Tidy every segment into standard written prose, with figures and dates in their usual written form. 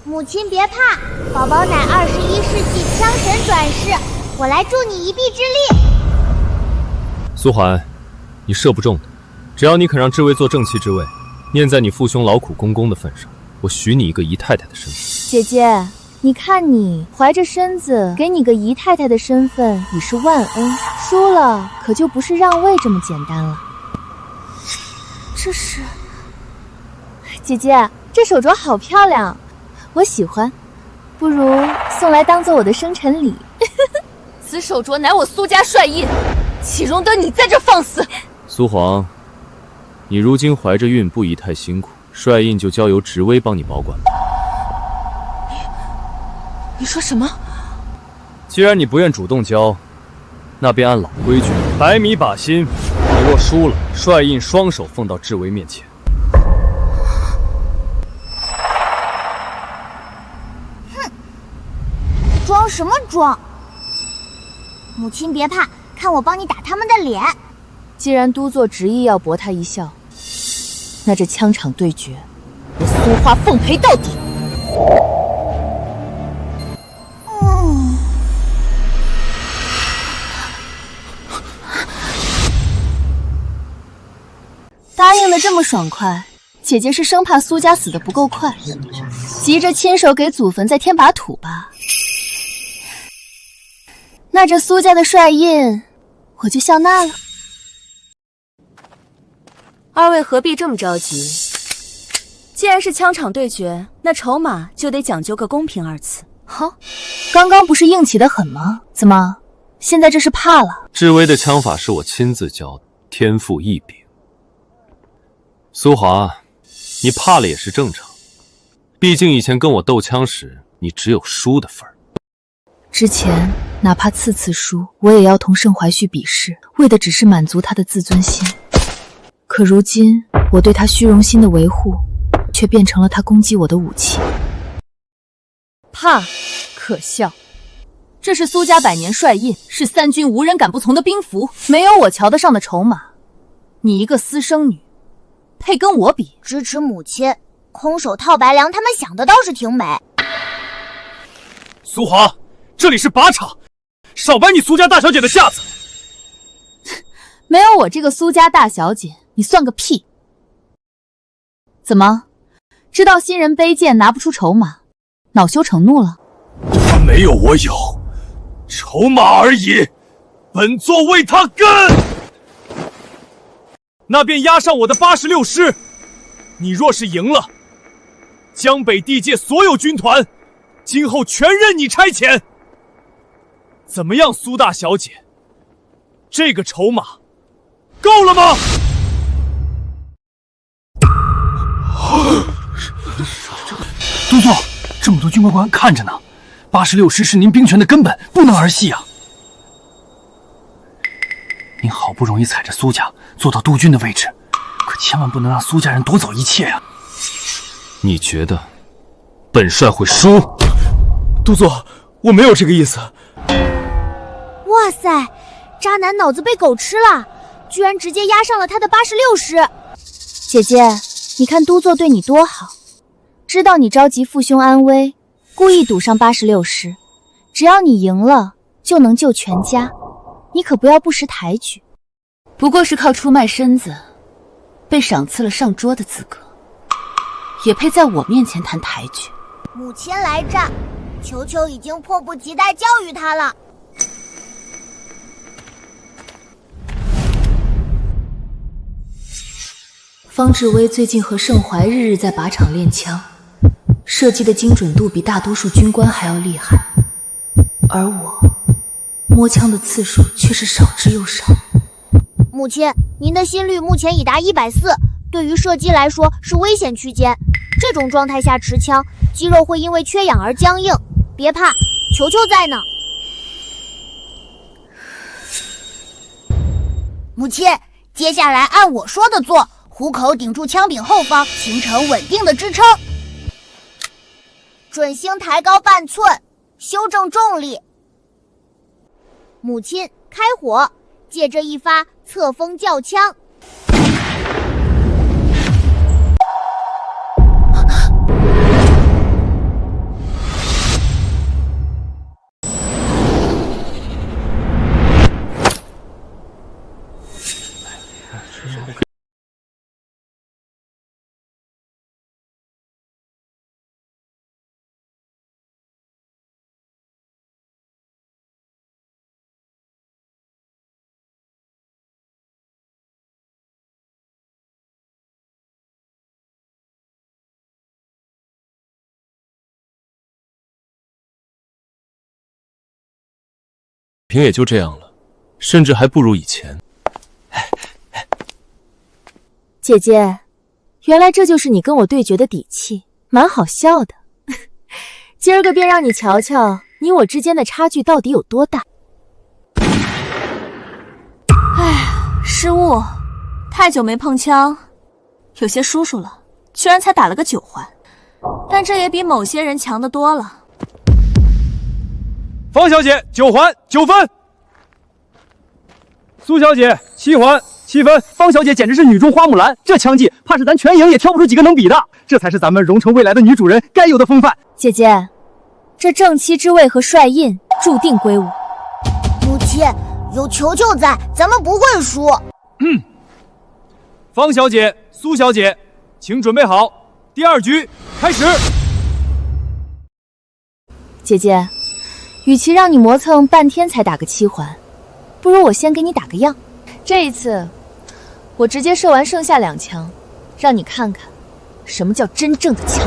母親別怕，寶寶乃21世紀槍神轉世，我來助你一臂之力。蘇桓，你射不中的，只要你肯讓智威做正妻之位，念在你父兄劳苦功功的份上，我许你一個姨太太的身份。姐姐，你看你懷着身子，給你個姨太太的身份已是萬恩，輸了可就不是讓位這麼簡單了。這是……姐姐，這手鐲好漂亮，我喜歡，不如送來當做我的生辰禮。此手鐲乃我蘇家帥印，豈容得你在這放肆！蘇黃，你如今懷着孕不宜太辛苦，帥印就交由直威幫你保管吧。你說什麼？既然你不願主動交，那便按老規矩，100米靶心。你若輸了，帥印雙手奉到智威面前。哼，裝什麼裝？母親別怕，看我幫你打他們的臉。既然都座執意要博他一笑，那這槍場對決，我蘇花奉陪到底。答應的这麼爽快，姐姐是生怕蘇家死得不夠快，急着親手給祖墳再添把土吧？那這蘇家的帥印，我就笑納了。二位何必這麼着急？既然是槍場對決，那籌碼就得講究個公平二字。好，剛剛不是硬氣得很嗎？怎麼，現在這是怕了？智威的槍法是我親自教的，天賦異禀。蘇華，你怕了也是正常，畢竟以前跟我鬥槍時，你只有輸的份兒。之前哪怕次次輸，我也要同盛懷旭比試，為的只是滿足他的自尊心。可如今，我對他虛榮心的維護，卻變成了他攻擊我的武器。怕，可笑！這是蘇家100年帥印，是3軍無人敢不從的兵符，沒有我瞧得上的籌碼，你一個私生女，配跟我比？支持母親，空手套白狼，他們想的倒是挺美。蘇華，這裡是靶場，少擺你蘇家大小姐的架子。沒有我這個蘇家大小姐，你算個屁！怎麼，知道新人卑賤拿不出籌碼，惱羞成怒了？他沒有我有，籌碼而已，本座為他跟。那便押上我的86師，你若是贏了，江北地界所有軍團，今後全任你差遣。怎麼樣，蘇大小姐？這個籌碼夠了嗎？都座，這麼多軍官看着呢，86師是您兵權的根本，不能兒戲啊！您好不容易踩着蘇家做到督軍的位置，可千萬不能讓蘇家人奪走一切啊！你覺得本帥會輸？都座，我沒有這個意思。哇塞，渣男腦子被狗吃了，居然直接壓上了他的86師。姐姐，你看都座對你多好，知道你着急父兄安危，故意賭上86師，只要你贏了，就能救全家。你可不要不識抬舉。不過是靠出賣身子，被賞賜了上桌的資格，也配在我面前談抬舉。母親來戰，球球已經迫不及待教育他了。方志威最近和盛懷日日在靶場練槍，射擊的精準度比大多數軍官還要厲害，而我摸槍的次數卻是少之又少。母親，您的心率目前已達140，對於射擊來說是危險區間。這種狀態下持槍，肌肉會因為缺氧而僵硬。別怕，球球在呢。母親，接下來按我說的做，虎口頂住槍柄後方，形成穩定的支撐。準星抬高半寸，修正重力。母親，開火，借這一發側風叫槍。平也就这樣了，甚至還不如以前。姐姐，原來這就是你跟我對決的底氣，蠻好笑的。今兒個便讓你瞧瞧你我之間的差距到底有多大。失誤，太久没碰槍，有些疏疏了，居然才打了個9環，但這也比某些人強得多了。方小姐9環9分，蘇小姐7環7分。方小姐簡直是女中花木蘭，這槍技怕是咱全營也挑不出幾個能比的，這才是咱們榮成未來的女主人該有的風範。姐姐，這正妻之位和帥印注定歸我。母親，有球球在，咱們不會輸。方小姐蘇小姐，請準備好，第2局開始。姐姐，與其讓你磨蹭半天才打個7環，不如我先給你打個樣。這一次我直接射完剩下2槍，讓你看看什麼叫真正的槍法。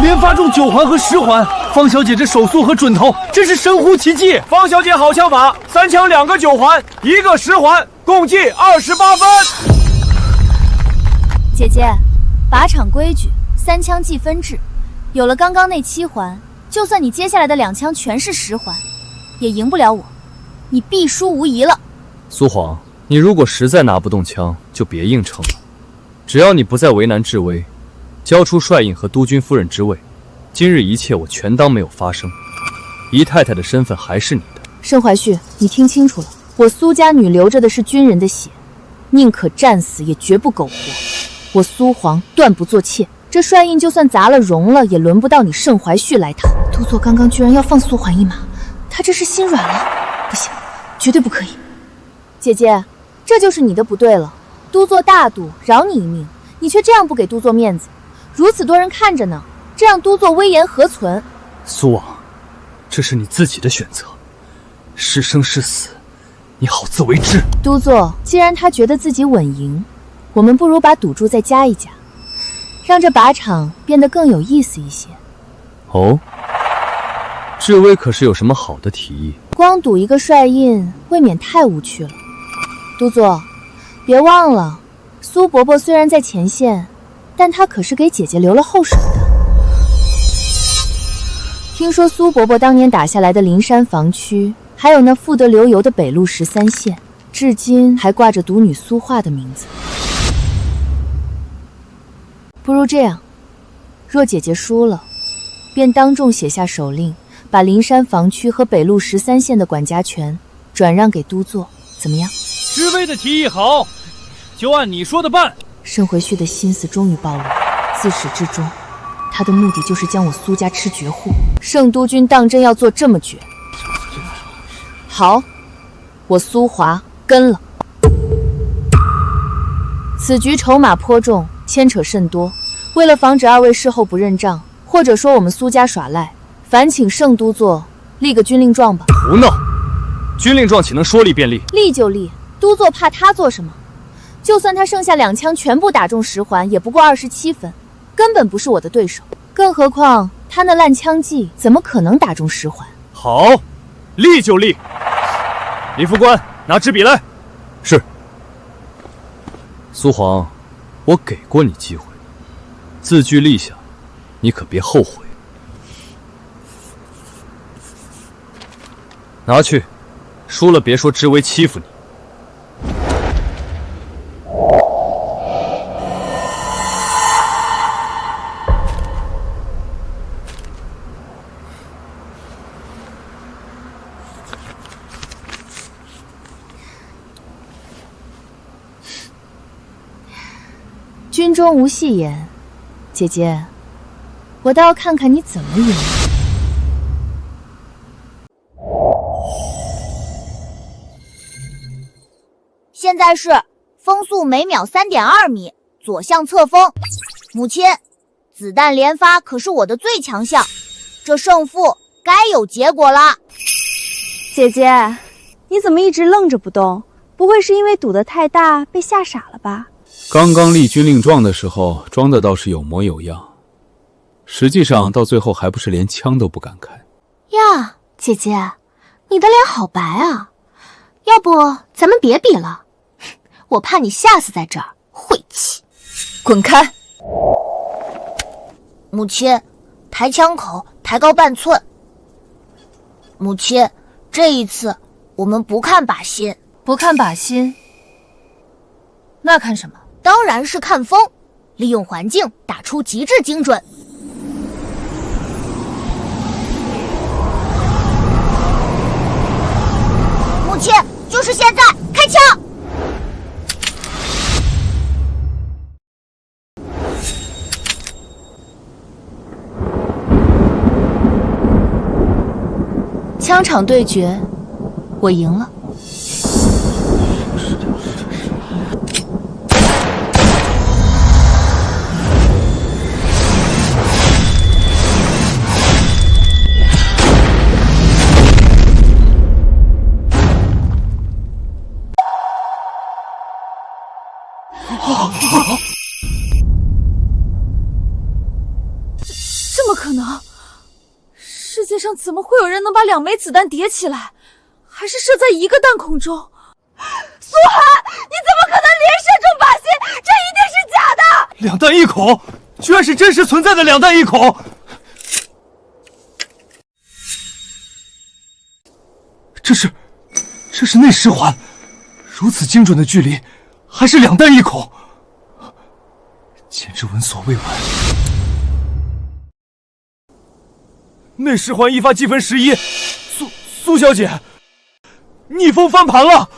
連發中9環和10環，方小姐這手速和準頭真是神乎其技。方小姐好槍法，3槍2個9環，1個10環，共計28分。姐姐，靶場規矩3槍計分制，有了剛剛那7環，就算你接下來的2槍全是10環，也贏不了我，你必輸無疑了。蘇黃，你如果實在拿不動槍，就別硬撐了。只要你不再為難智薇，交出帥印和督軍夫人之位，今日一切我全當沒有發生。姨太太的身份還是你的。盛懷旭，你聽清楚了，我蘇家女流着的是軍人的血，寧可戰死也絕不苟活。我蘇黃斷不做妾，這帥印就算砸了容了，也輪不到你盛懷旭來討。督座剛剛居然要放蘇桓一馬，他這是心軟了？不行，絕對不可以。姐姐，這就是你的不對了。督座大度，饒你一命，你卻這樣不給督座面子，如此多人看着呢，這讓督座威嚴何存？蘇王，這是你自己的選擇，是生是死，你好自為之。督座，既然他覺得自己穩贏，我們不如把賭注再加一加，讓這靶場變得更有意思一些。哦，智薇可是有什麼好的提議？光賭一個帥印，未免太無趣了。督座，別忘了，蘇伯伯雖然在前線，但他可是給姐姐留了後手的。聽說蘇伯伯當年打下來的靈山防區，還有那富得流油的北路13線，至今還掛着獨女蘇畫的名字。不如這樣，若姐姐輸了，便當眾寫下手令，把靈山防區和北路13線的管轄權轉讓給督座，怎麼樣？智薇的提議好，就按你說的辦。盛回旭的心思終於暴露，自始至終，他的目的就是將我蘇家吃絕戶。盛督軍當真要做這麼絕？好，我蘇華跟了。此局籌碼頗重，牽扯甚多，為了防止二位事後不認賬，或者說我們蘇家耍賴，煩請盛督座立個軍令狀吧。胡鬧！軍令狀豈能說立便立？立就立，督座怕他做什麼？就算他剩下2槍全部打中10環，也不過27分，根本不是我的對手。更何況他那爛槍技，怎麼可能打中10環？好，立就立。李副官，拿支筆來。是。蘇黃，我給過你機會，字據立下，你可別後悔。拿去，輸了別說智薇欺負你。军中無戲言，姐姐，我倒要看看你怎麼贏。現在是風速每秒3.2米，左向側風。母親，子彈連發可是我的最強項，這勝負該有結果了。姐姐，你怎麼一直愣着不動？不會是因為賭得太大被嚇傻了吧？刚刚立军令狀的時候，裝的倒是有模有樣，實際上到最後還不是連槍都不敢開。呀，姐姐，你的臉好白啊，要不咱們別比了，我怕你嚇死在這兒，晦氣。滾開！母親，抬槍口抬高半寸。母親，這一次我們不看靶心。不看靶心，那看什麼？當然是看風，利用環境打出極致精準。母親，就是現在，開槍！槍場對決，我贏了。这么可能？世界上怎么会有人能把2枚子彈疊起來，還是射在一個彈孔中？蘇寒，你怎麼可能連射中靶心？這一定是假的！ 2彈1孔，居然是真實存在的2彈1孔！這是內視環，如此精準的距離，還是2彈1孔，簡直聞所未聞。內視環一發計分11，蘇小姐，逆風翻盤了！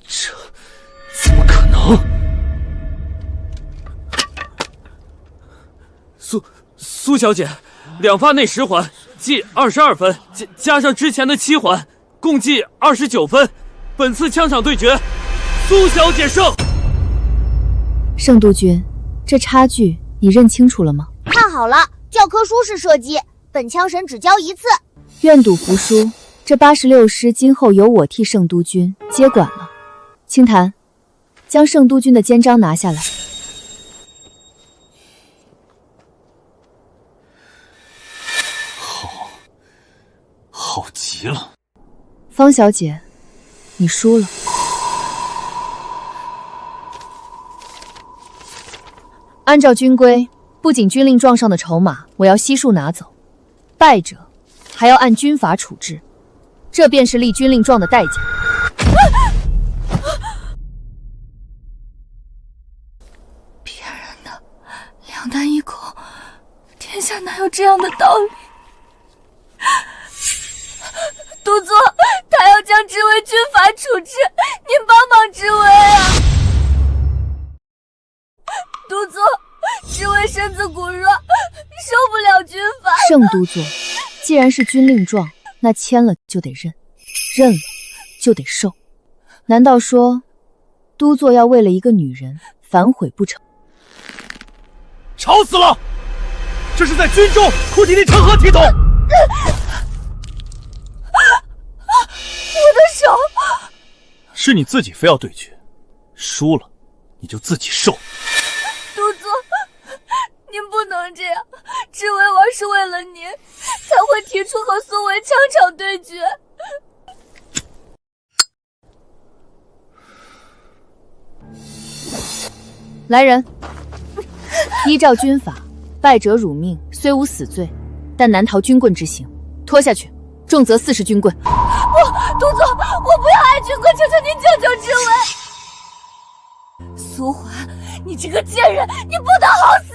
這怎麼可能？蘇小姐，2發內實環。計22分，加上之前的7環，共計29分。本次槍場對決，蘇小姐勝。聖督軍，這差距你認清楚了嗎？看好了，教科書式射擊，本槍神只教1次。願賭服輸，這86師今後由我替聖督軍接管了。清談，將聖督軍的肩章拿下來。好極了，方小姐，你輸了。按照軍規，不僅軍令狀上的籌碼我要悉數拿走，敗者還要按軍法處置，這便是立軍令狀的代價。騙人的，2彈1孔，天下哪有這樣的道理？督座，他要將之為軍法處置，您幫忙之為啊！督座，之為身子骨弱，受不了軍法。聖督座，既然是軍令狀，那簽了就得認，認了就得受。難道說，督座要為了一個女人反悔不成？吵死了！這是在軍中哭啼的成何體統？我的手！是你自己非要對決，輸了你就自己受。督座，您不能這樣，知為王是為了您，才會提出和蘇維槍場對決。來人，依照軍法，敗者辱命，雖無死罪，但難逃軍棍之刑，拖下去，重則40軍棍。不，督座，我不要挨軍棍，求求您救救之為。蘇桓，你這個賤人，你不得好死！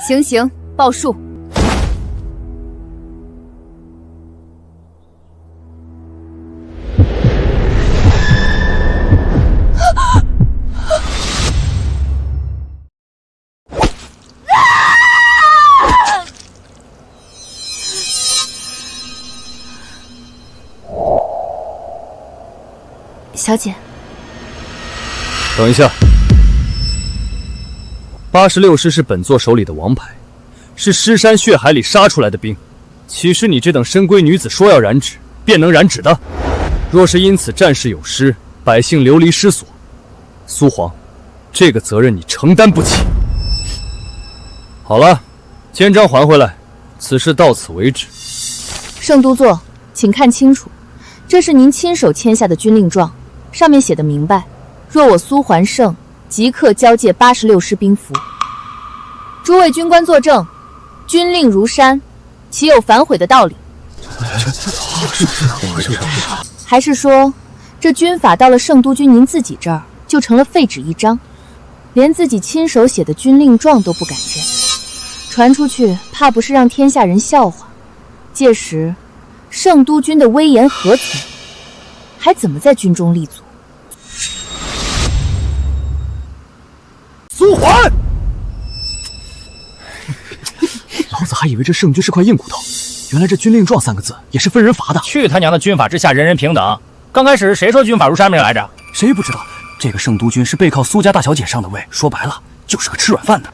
行行，報數。小姐，等一下， 86師是本座手裡的王牌，是屍山血海裡殺出來的兵。豈是你這等深閨女子說要染指便能染指的？若是因此戰事有失，百姓流離失所，蘇皇，這個責任你承擔不起。好了，肩章還回來，此事到此為止。圣都座，請看清楚，這是您親手簽下的軍令狀，上面寫得明白，若我蘇桓勝即刻交界86師兵符。諸位軍官作證，軍令如山，豈有反悔的道理？還是說，這軍法到了圣都軍您自己這兒就成了廢紙一張，連自己親手寫的軍令狀都不敢認，傳出去怕不是讓天下人笑話。屆時，圣都軍的威嚴何存？還怎麼在軍中立足？蘇桓，老子还以为這聖軍是塊硬骨頭，原來這軍令狀3個字也是分人罰的。去他娘的！軍法之下人人平等。剛開始誰說軍法如山命來着？誰不知道這個聖都軍是背靠蘇家大小姐上的位，說白了就是個吃軟飯的。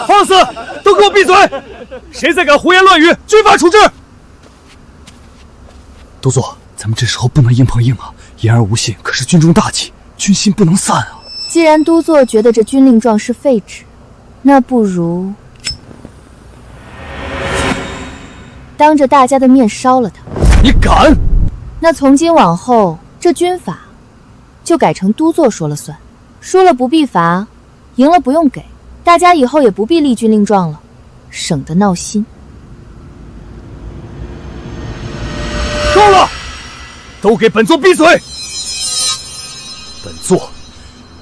放肆！都給我閉嘴！誰再敢胡言亂語，軍法處置！都座，咱們這時候不能硬碰硬啊！言而無信可是軍中大忌，軍心不能散啊！既然都座覺得這軍令狀是廢紙，那不如當着大家的面燒了它。你敢？那從今往後，這軍法就改成都座說了算，輸了不必罰，贏了不用給，大家以後也不必立軍令狀了，省得鬧心。夠了，都給本座閉嘴！本座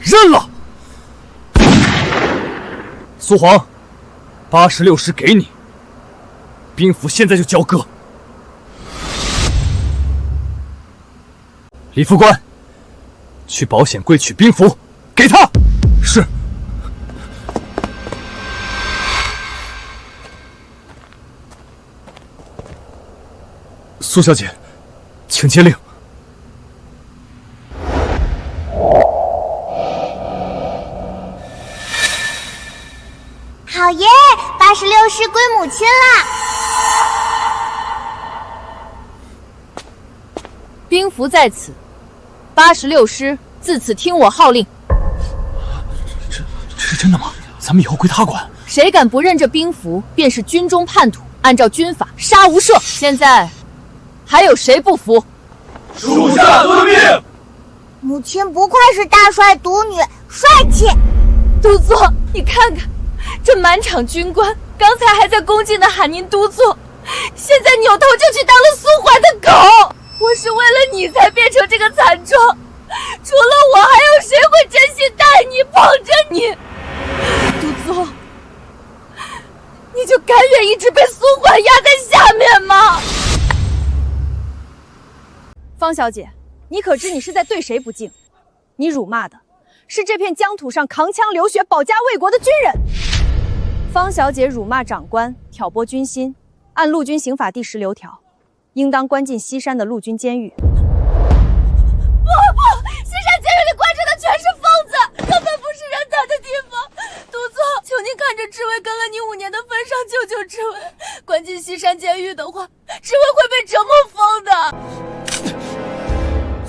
認了。蘇皇，86師給你，兵符現在就交割。李副官，去保險櫃取兵符，給他。是。蘇小姐，請接令。好耶！86師歸母親啦！兵符在此，86師自此聽我號令。這是真的嗎？咱們以後歸他管。誰敢不認這兵符，便是軍中叛徒，按照軍法殺無赦。現在還有誰不服？屬下遵命。母親不愧是大帥獨女，帥氣。都座，你看看，這滿場軍官剛才還在恭敬地喊您都座，現在扭頭就去當了蘇桓的狗。我是為了你才變成這個慘狀，除了我，還有誰會真心待你、捧着你？都座，你就甘願一直被蘇桓壓在下面嗎？方小姐，你可知你是在對誰不敬？你辱罵的是這片疆土上扛槍流血、保家衛國的軍人。方小姐辱罵長官，挑撥軍心，按陸軍刑法第16條。應當關進西山的陸軍監獄。不，西山監獄裡關着的全是瘋子，根本不是人待的地方。都座，求您看着赤薇跟了你5年的份上，救救赤薇。關進西山監獄的話，赤薇會被折磨瘋的。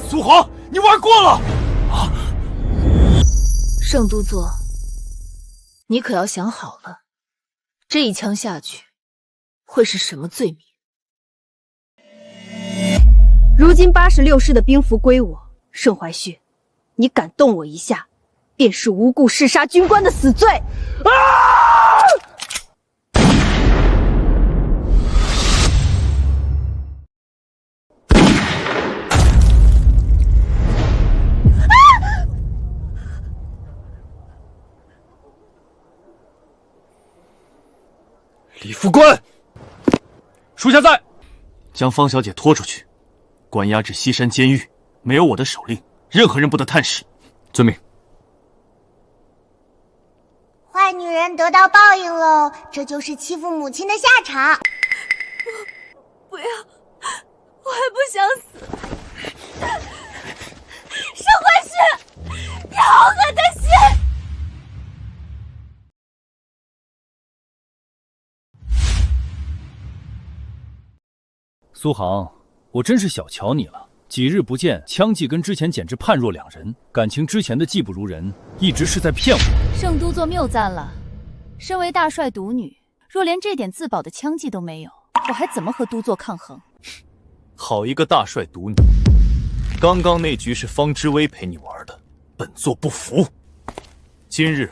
蘇杭，你玩過了！啊！圣都座，你可要想好了，這一槍下去，會是什麼罪名？如今86師的兵符歸我，盛懷旭，你敢動我一下，便是無故弒殺軍官的死罪！啊！李副官，属下在。将方小姐拖出去。关押至西山监獄，沒有我的手令，任何人不得探視。遵命。壞女人得到報應嘍，這就是欺負母親的下場。不要，我還不想死。盛懷旭，你好狠的心！蘇杭，我真是小瞧你了。几日不見，槍技跟之前簡直判若兩人，感情之前的技不如人，一直是在騙我。圣都座谬讚了。身為大帥獨女，若連這點自保的槍技都沒有，我還怎麼和都座抗衡？好一個大帥獨女！剛剛那局是方知薇陪你玩的，本座不服。今日，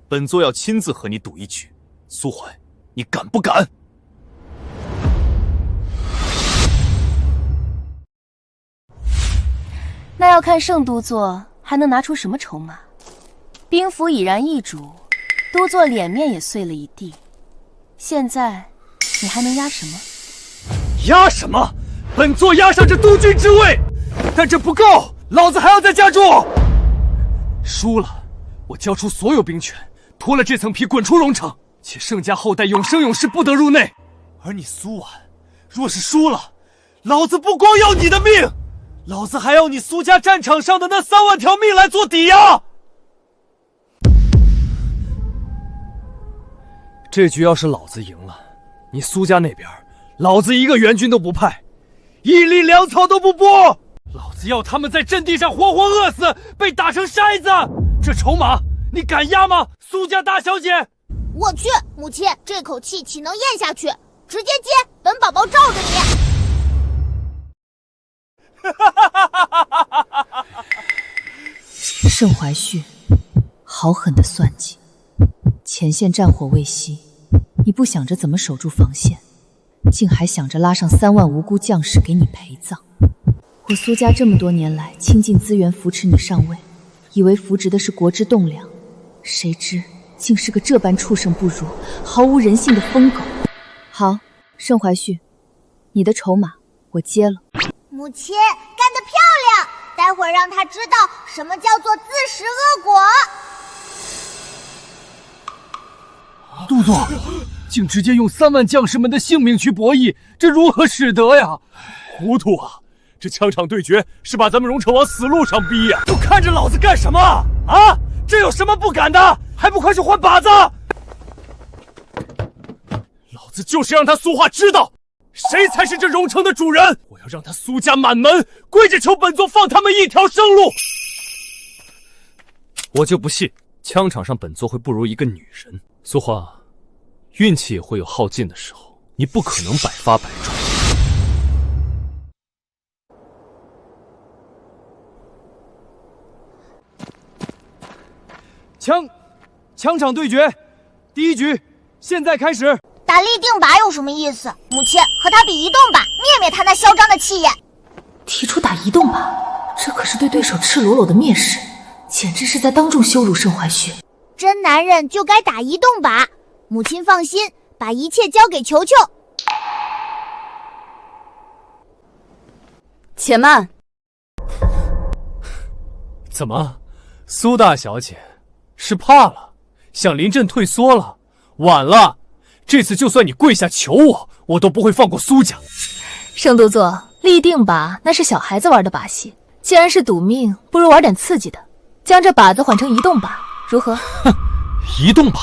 本座要親自和你賭一局。蘇懷，你敢不敢？那要看聖都座還能拿出什麼籌碼。兵符已然易主，都座臉面也碎了一地。現在你還能壓什麼？壓什麼？本座壓上這督軍之位，但這不夠，老子還要再加注。輸了，我交出所有兵權，脫了這層皮，滾出龍城，且盛家後代永生永世不得入內。而你蘇婉，若是輸了，老子不光要你的命，老子還要你蘇家戰場上的那3萬條命來做抵押。這局要是老子贏了，你蘇家那邊，老子一個援軍都不派，一粒糧草都不撥，老子要他們在陣地上活活餓死，被打成筛子。這籌碼你敢壓嗎，蘇家大小姐？我去，母親，這口氣豈能咽下去？直接接，本寶寶罩着你。盛懷旭，好狠的算計！前線戰火未熄，你不想着怎麼守住防線，竟還想着拉上3萬無辜將士給你陪葬。我蘇家這麼多年來傾盡資源扶持你上位，以為扶植的是國之棟梁，誰知竟是個這般畜生不如、毫無人性的瘋狗。好，盛懷旭，你的籌碼我接了。母親幹得漂亮，待會兒讓他知道什麼叫做自食惡果。都座竟直接用3萬將士們的性命去博弈，這如何使得呀？糊塗啊！這槍場對決是把咱們榮城往死路上逼呀！都看着老子幹什麼啊？這有什麼不敢的？還不快去換靶子！老子就是讓他蘇化知道，誰才是這榮城的主人！我要讓他蘇家滿門跪着求本座放他們一條生路！我就不信槍場上本座會不如一個女人。蘇花，運氣也會有耗盡的時候，你不可能百發百中。槍場對決，第一局，現在開始。打立定靶有什麼意思？母親，和他比移動靶，滅滅他那囂張的氣焰。提出打移動靶，這可是對對手赤裸裸的蔑視，簡直是在當眾羞辱盛懷旭。真男人就該打移動靶。母親放心，把一切交給球球。且慢。怎麼，蘇大小姐是怕了，想临陣退縮了？晚了，這次就算你跪下求我，我都不會放過蘇家。盛都座，立定靶那是小孩子玩的把戲，既然是賭命，不如玩點刺激的，將這靶子換成移動靶，如何？哼，移動靶？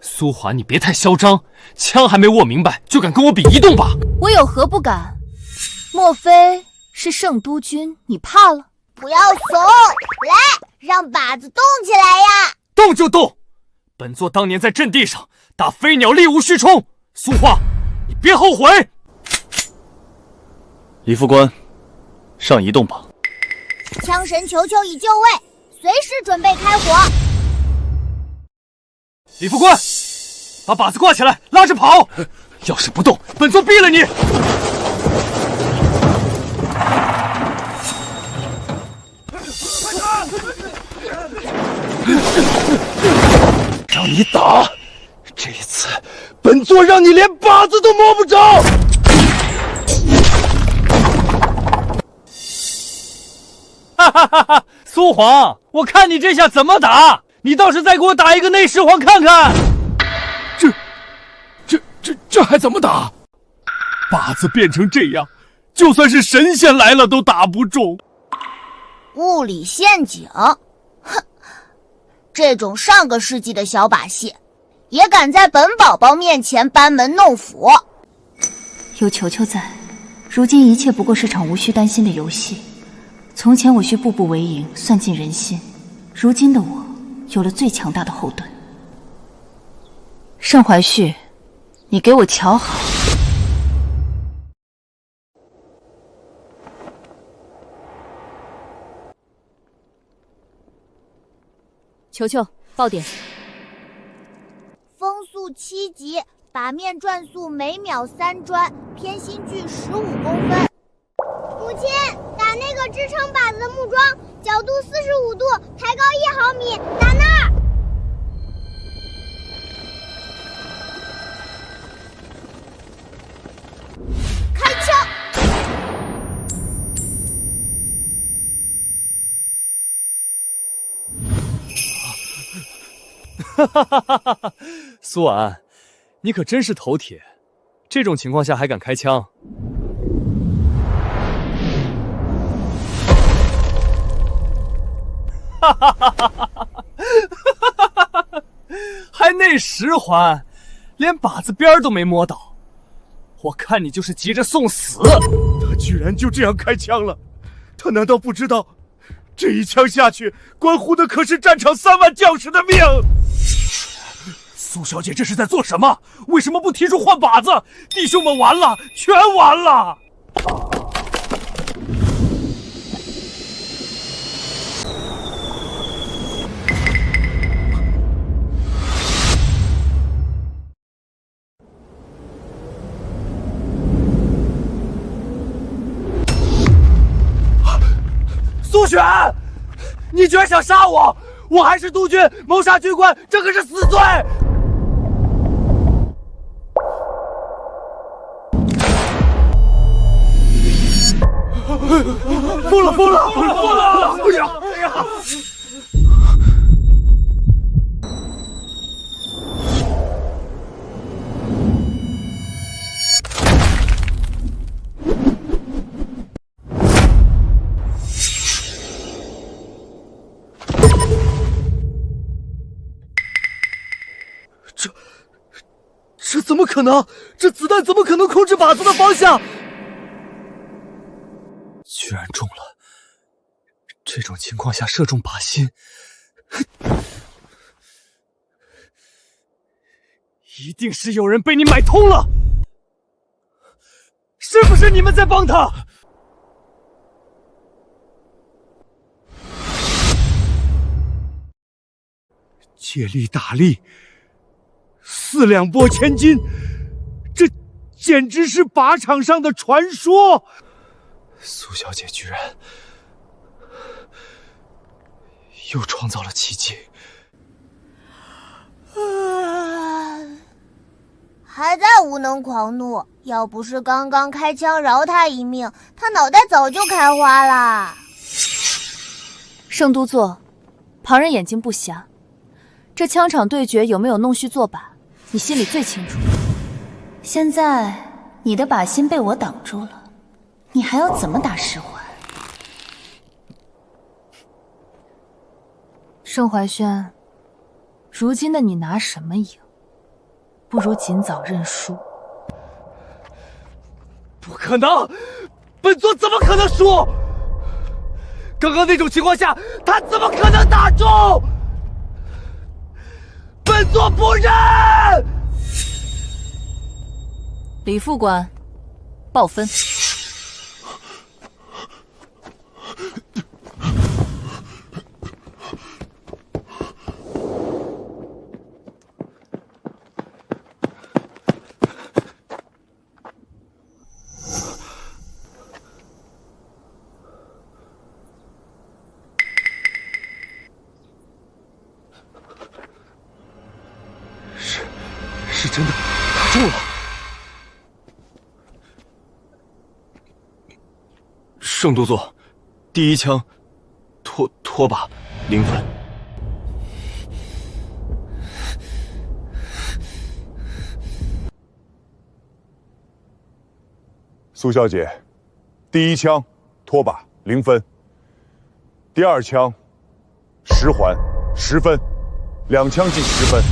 蘇華，你別太囂張，槍還沒握明白，就敢跟我比移動靶？我有何不敢？莫非是聖都君你怕了？不要慫，來，讓靶子動起來呀！動就動！本座當年在陣地上打飛鳥，力無虛衝。蘇華，你別後悔。李副官，上移動靶。槍神球球已就位，隨時準備開火。李副官，把靶子掛起來，拉着跑。要是不動，本座毙了你！让你打，這一次本座讓你連靶子都摸不着。哈哈哈哈！蘇皇，我看你這下怎麼打？你倒是再給我打一個內獅皇看看。這還怎麼打？靶子變成這樣，就算是神仙來了都打不中。物理陷阱，哼！這種上個世紀的小把戲，也敢在本寶寶面前班門弄斧？有球球在，如今一切不過是場無需擔心的遊戲。從前我需步步為營，算盡人心，如今的我有了最強大的後盾。盛懷旭，你給我瞧好。球球，爆点。风速7级，把面转速每秒3转，偏心距15公分。母亲，打那个支撑靶子的木桩，角度45度，抬高1毫米，打那儿。开枪！哈哈哈哈哈！蘇婉，你可真是頭鐵，這種情況下還敢開槍？哈哈哈哈哈！還內十環，連靶子邊都沒摸到，我看你就是急着送死。他居然就這樣開槍了，他難道不知道，這一槍下去，關乎的可是戰場3萬將士的命？蘇小姐這是在做什麼？為什麼不提出換靶子？弟兄們完了，全完了！蘇璇，你居然想殺我！我還是督軍，謀殺軍官，這可是死罪！瘋了！哎呀！這怎麼可能？這子彈怎麼可能控制靶子的方向？居然中了！這種情況下射中靶心，一定是有人被你買通了！是不是你們在幫他？借力打力，4兩撥千斤，這簡直是靶場上的傳說！蘇小姐居然又創造了奇蹟，還在無能狂怒。要不是剛剛開槍饒他一命，他腦袋早就開花了。聖都座，旁人眼睛不瞎，這槍場對決有沒有弄虛作靶，你心裡最清楚。現在你的靶心被我擋住了，你還要怎麼打10環？盛懷軒，如今的你拿什麼贏？不如盡早認輸。不可能，本座怎麼可能輸？剛剛那種情況下，他怎麼可能打中？本座不認！李副官，報分。是真的打中了。聖都座，第一槍拖把0分。蘇小姐，第一槍拖把0分，第二槍10環10分，2槍計10分。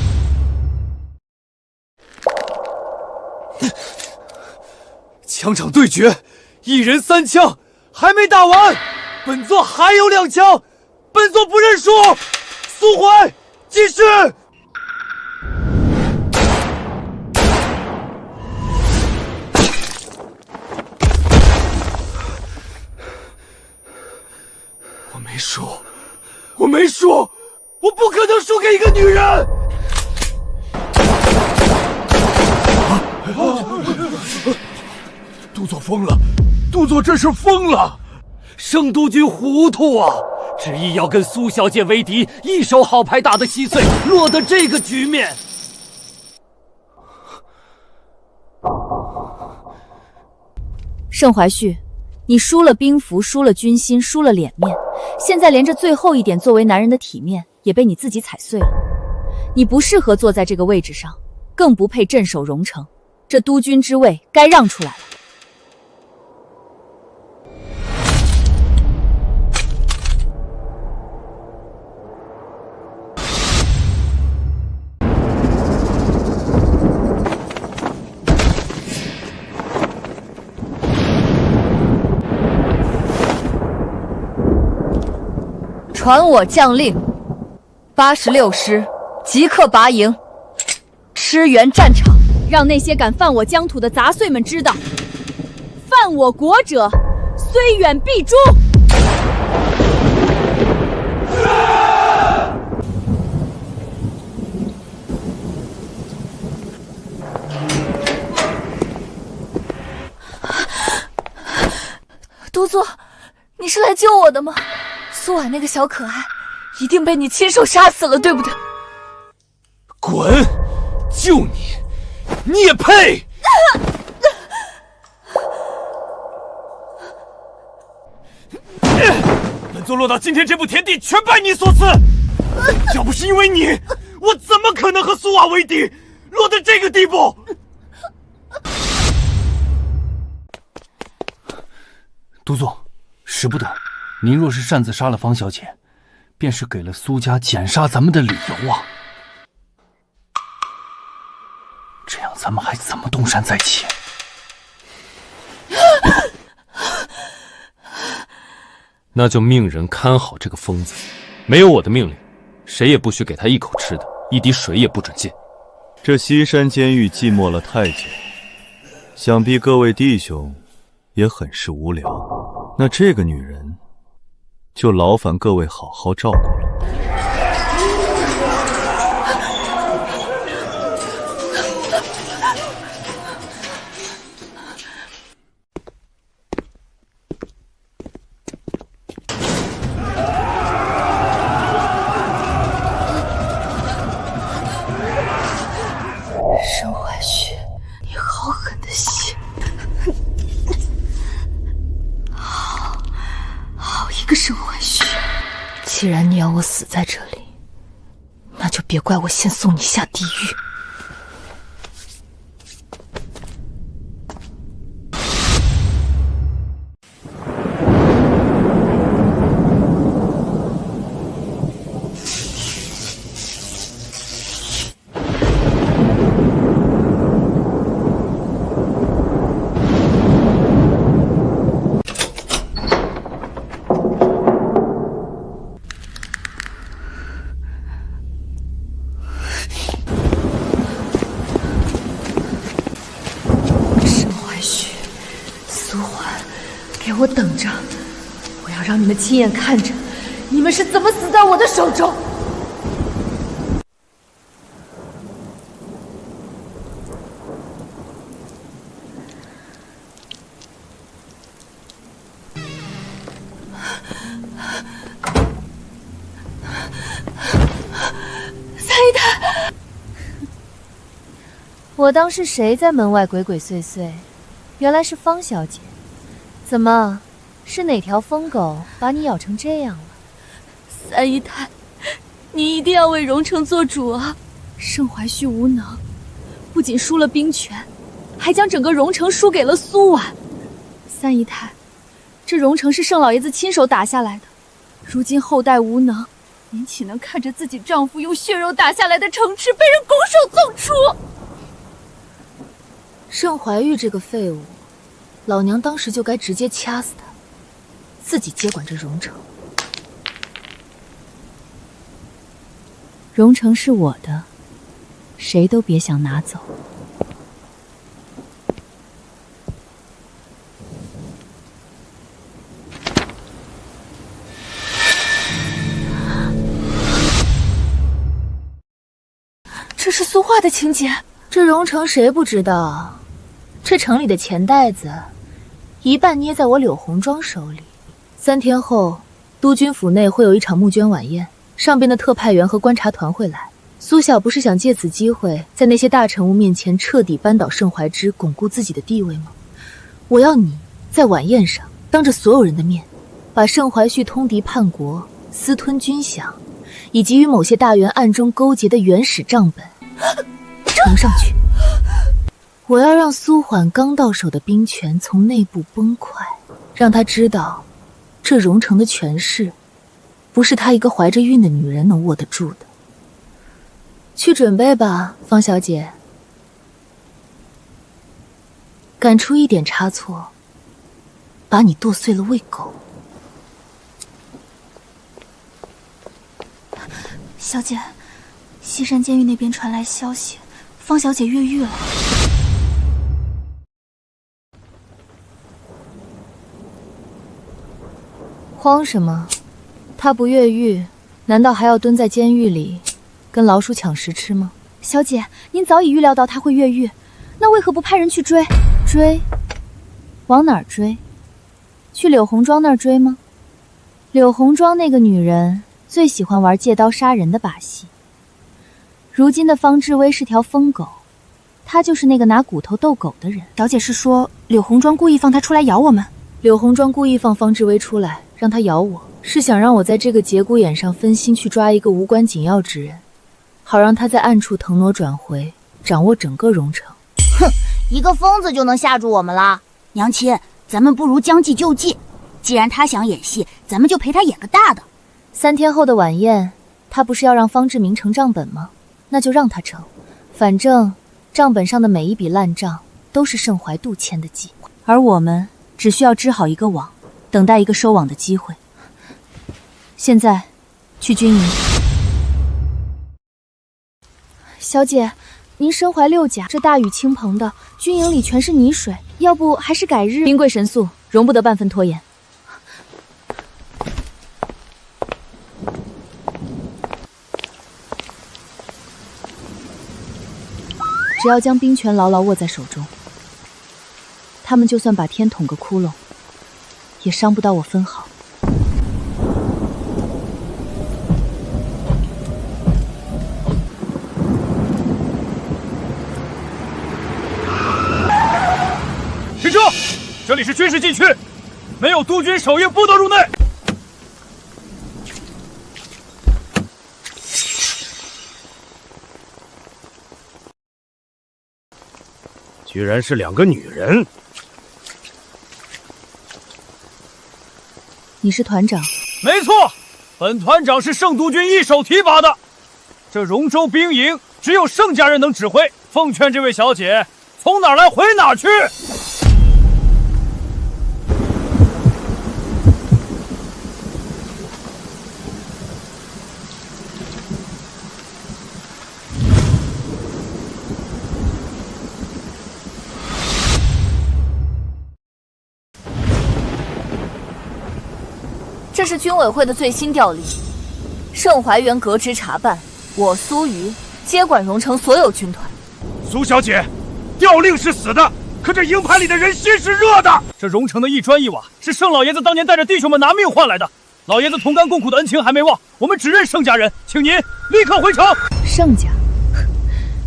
槍場對決，一人3槍，還沒打完，本座還有2槍，本座不認輸，速還，繼續。我沒輸，我不可能輸給一個女人。督座瘋了，督座這是瘋了！聖督軍糊塗啊，執意要跟蘇小姐為敵，一手好牌打得稀碎，落得這個局面。盛懷旭，你輸了兵符，輸了軍心，輸了臉面，現在連這最後一點作為男人的體面也被你自己踩碎了。你不適合坐在這個位置上，更不配鎮守榮城。這督軍之位該讓出來了。传我将令，86師即刻拔營，支援戰場，讓那些敢犯我疆土的雜碎們知道，犯我國者，雖遠必誅。督座，你是來救我的嗎？苏婉那個小可愛，一定被你親手殺死了，對不對？滾！救你，你也配！本座落到今天這步田地，全拜你所賜。要不是因為你，我怎麼可能和蘇瓦為敵，落到這個地步？督座，時不等。您若是擅自殺了方小姐，便是給了蘇家檢殺咱們的理由啊！這樣咱們還怎麼東山再起？那就命人看好這個瘋子，沒有我的命令，誰也不許給他一口吃的，一滴水也不准進。這西山監獄寂寞了太久，想必各位弟兄也很是無聊。那這個女人，就勞煩各位好好照顧了。盛懷旭，你好狠的心！好一個盛懷旭！既然你要我死在這裡，那就別怪我先送你下地獄。给我等着！我要讓你們親眼看着，你們是怎麼死在我的手中！三姨太，我當是誰在門外鬼鬼祟祟，原來是方小姐。怎麼，是哪條瘋狗把你咬成這樣了？三姨太，你一定要為榮城做主啊！盛懷旭無能，不僅輸了兵權，還將整個榮城輸給了蘇婉。三姨太，這榮城是盛老爺子親手打下來的，如今後代無能，您豈能看着自己丈夫用血肉打下來的城池被人拱手縱出？盛懷玉這個廢物，老娘當時就該直接掐死他，自己接管這榮城。榮城是我的，誰都別想拿走。这是苏画的情节，这榮城誰不知道？這城裡的錢袋子，一半捏在我柳紅妝手裡。3天後，督軍府內會有一場募捐晚宴，上邊的特派員和觀察團會來。蘇小不是想借此機會，在那些大臣物面前徹底扳倒盛懷之，鞏固自己的地位嗎？我要你在晚宴上，當着所有人的面，把盛懷旭通敵叛國、私吞軍饷，以及與某些大員暗中勾結的原始賬本呈上去。我要讓蘇緩剛到手的兵權從內部崩潰，讓他知道，這榮城的權勢，不是他一個懷着孕的女人能握得住的。去準備吧，方小姐。敢出一點差錯，把你剁碎了餵狗。小姐，西山監獄那邊傳來消息，方小姐越獄了。慌什麼？他不越獄，難道還要蹲在監獄裡，跟老鼠搶食吃嗎？小姐，您早已預料到他會越獄，那為何不派人去追？追？往哪兒追？去柳紅妝那兒追嗎？柳紅妝那個女人最喜歡玩借刀殺人的把戲。如今的方志威是條瘋狗，他就是那個拿骨頭鬥狗的人。小姐是說柳紅妝故意放他出來咬我們？柳紅妝故意放方志威出來，讓他咬我，是想讓我在這個節骨眼上分心去抓一個無關緊要之人，好讓他在暗處騰挪轉回，掌握整個榮城。哼，一個瘋子就能嚇住我們了？娘親，咱們不如將計就計。既然他想演戲，咱們就陪他演個大的。3天後的晚宴，他不是要讓方志明呈賬本嗎？那就讓他呈，反正賬本上的每一筆爛賬都是盛懷度簽的記，而我們只需要織好一個網，等待一個收網的機會。現在，去軍營。小姐，您身懷6甲，這大雨傾盆的，軍營裡全是泥水，要不還是改日？兵貴神速，容不得半分拖延。只要將兵權牢牢握在手中，他們就算把天捅個窟窿，也傷不到我分毫。停車！這裡是軍事禁區，沒有督軍守夜不得入內。居然是2個女人！你是團長？沒錯，本團長是盛督軍一手提拔的。這榮州兵營只有盛家人能指揮，奉勸這位小姐，從哪兒來回哪兒去。這是軍委會的最新調令，盛懷元革職查辦，我蘇瑜接管榮城所有軍團。蘇小姐，調令是死的，可這營盤裡的人心是熱的。這榮城的一磚一瓦是盛老爺子當年帶着弟兄們拿命換來的，老爺子同甘共苦的恩情還沒忘，我們只認盛家人，請您立刻回城。盛家，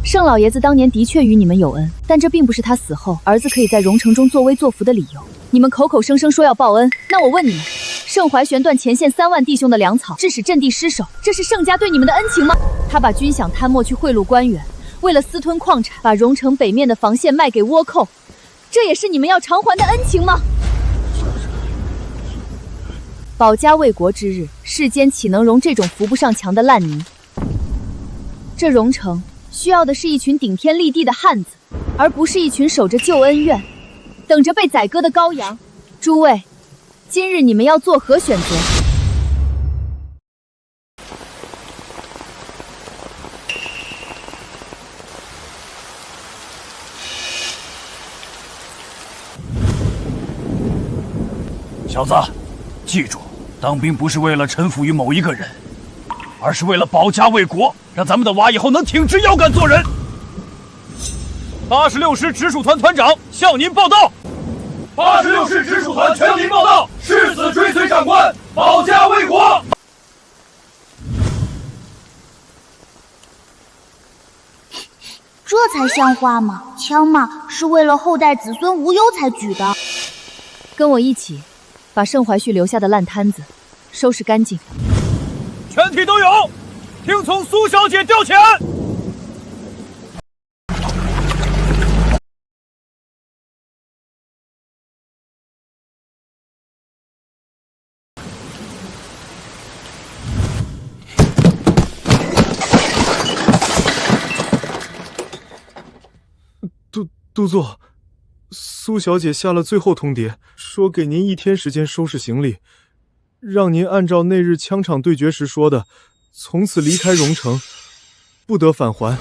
盛老爺子當年的確與你們有恩，但這並不是他死後兒子可以在榮城中作威作福的理由。你們口口聲聲說要報恩，那我問你們，盛懷旋斷前線3萬弟兄的糧草，致使陣地失守，這是盛家對你們的恩情嗎？他把軍饷攤沒去賄賂官員，為了私吞礦產，把榮城北面的防線賣給倭寇，這也是你們要償還的恩情嗎？保家衛國之日，世間豈能容這種扶不上牆的爛泥？這榮城需要的是一群頂天立地的漢子，而不是一群守着舊恩怨、等着被宰割的羔羊。諸位，今日你们要作何選擇？小子，记住，当兵不是为了臣服于某一个人，而是为了保家卫国，让咱们的娃以后能挺直腰杆做人。86师直属团团长向您报道。86师直属团全体报道，誓死追随长官，保家卫国。这才像话吗？枪嘛，是为了后代子孙无忧才举的。跟我一起，把盛怀旭留下的烂摊子收拾干净。全体都有，听从苏小姐调遣。督座，蘇小姐下了最後通牒，說給您1天時間收拾行李，讓您按照那日槍場對決時說的，從此離開榮城，不得返還。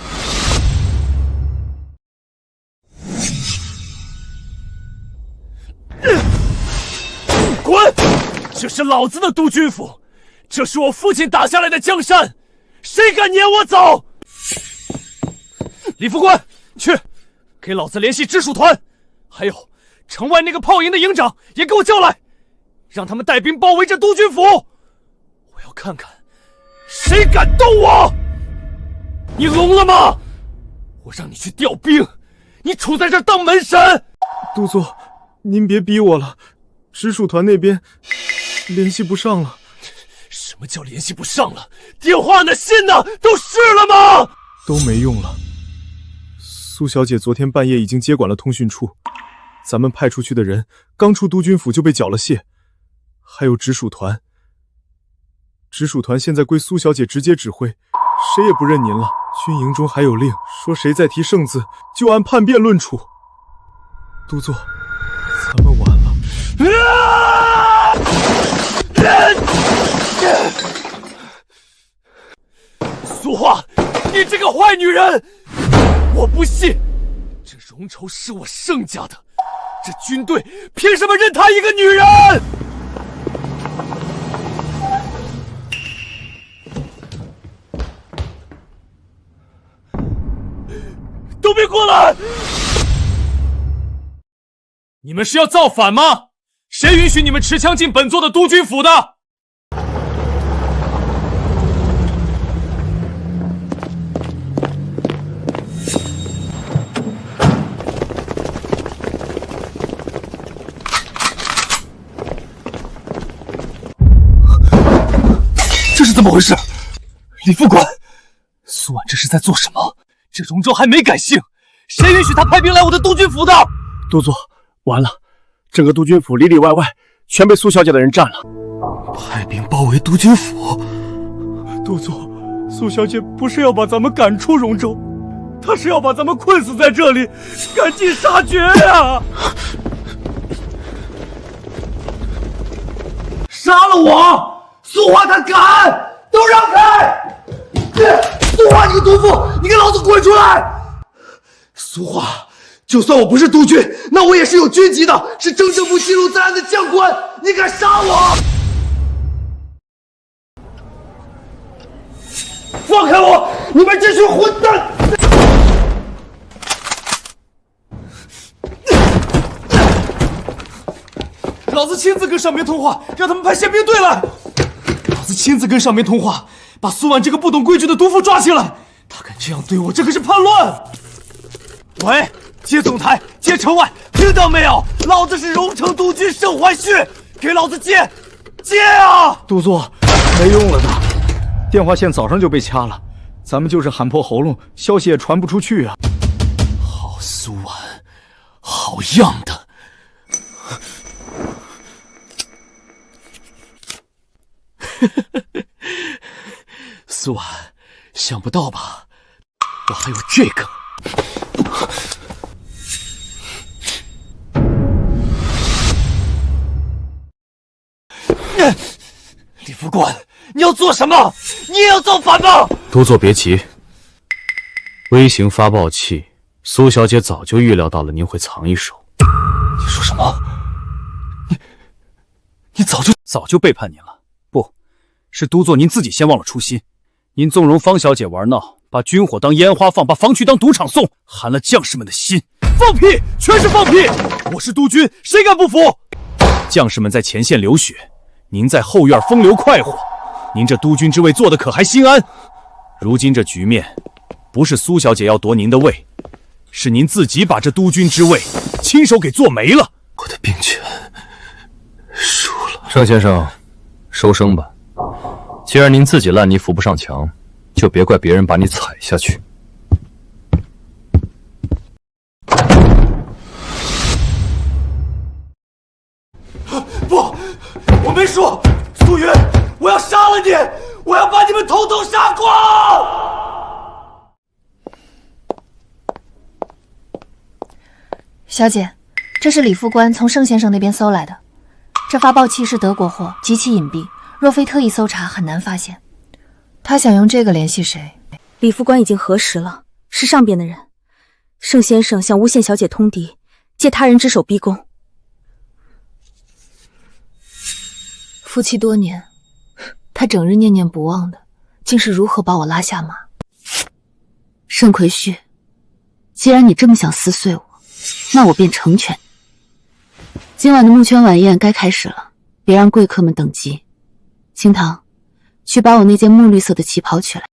滾！這是老子的督軍府，這是我父親打下來的江山，誰敢攆我走？李副官，去！給老子聯繫直屬團，還有城外那個炮營的營長也給我叫來，讓他們帶兵包圍這督軍府。我要看看誰敢動我！你聾了嗎？我讓你去調兵，你杵在這兒當門神。督座，您別逼我了，直屬團那邊聯繫不上了。什麼叫聯繫不上了？電話呢？信呢？都試了嗎？都沒用了。蘇小姐昨天半夜已經接管了通訊處，咱們派出去的人剛出督軍府就被繳了械，還有直屬團。直屬團現在歸蘇小姐直接指揮，誰也不認您了。軍營中還有令，說誰再提聖字，就按叛變論處。督座，咱們完了。蘇樺，你這個壞女人！我不信，這榮仇是我盛家的，這軍隊憑什麼認她一個女人？都別過來！你們是要造反嗎？誰允許你們持槍進本座的督軍府的？這是怎麼回事？李副官，蘇婉這是在做什麼？這榮州還沒改姓，誰允許他派兵來我的督軍府的？督座，完了，整個督軍府裡裡外外全被蘇小姐的人佔了。派兵包圍督軍府？督座，蘇小姐不是要把咱們趕出榮州，她是要把咱們困死在這裡，趕盡殺絕呀！殺了我！蘇樺他敢！都讓開！蘇樺你個毒婦，你給老子滾出來！蘇樺，就算我不是督軍，那我也是有軍籍的，是政治部記錄在案的將官，你敢殺我？放開我！你們這群混蛋！老子親自跟上面通話，讓他們派憲兵隊來。老子親自跟上面通話，把蘇婉這個不懂規矩的毒婦抓起來。他敢這樣對我，這可是叛亂！喂，接總台，接城外，聽到沒有？老子是榮城督軍盛懷旭，給老子接，接啊！督座，沒用了的，電話線早上就被掐了，咱們就是喊破喉嚨，消息也傳不出去啊。好蘇婉，好樣的！蘇婉，想不到吧？我還有這個。副官，你要做什麼？你也要造反嗎？都座別急，微型發報器，蘇小姐早就預料到了您會藏一手。你說什麼？你早就背叛您了。不，是都座您自己先忘了初心。您縱容方小姐玩鬧，把軍火當煙花放，把防区當賭場送，寒了将士們的心。放屁，全是放屁！我是督军，誰敢不服？将士们在前線流血，您在後院風流快活，您這督軍之位做得可還心安？如今這局面，不是蘇小姐要奪您的位，是您自己把這督軍之位親手給做沒了。我的兵權輸了。盛先生，收聲吧。既然您自己爛泥扶不上牆，就別怪別人把你踩下去。不，我沒說，蘇雲，我要殺了你，我要把你們統統殺光！小姐，這是李副官從盛先生那邊搜來的，這發報器是德國貨，極其隱蔽，若非特意搜查，很難發現。他想用這個聯繫誰？李副官已經核實了，是上邊的人。盛先生想誣陷小姐通敵，借他人之手逼宮。夫妻多年，他整日念念不忘的，竟是如何把我拉下馬。盛奎旭，既然你這麼想撕碎我，那我便成全你。今晚的募捐晚宴該開始了，別讓貴客們等急。清堂，去把我那件墨綠色的旗袍取來。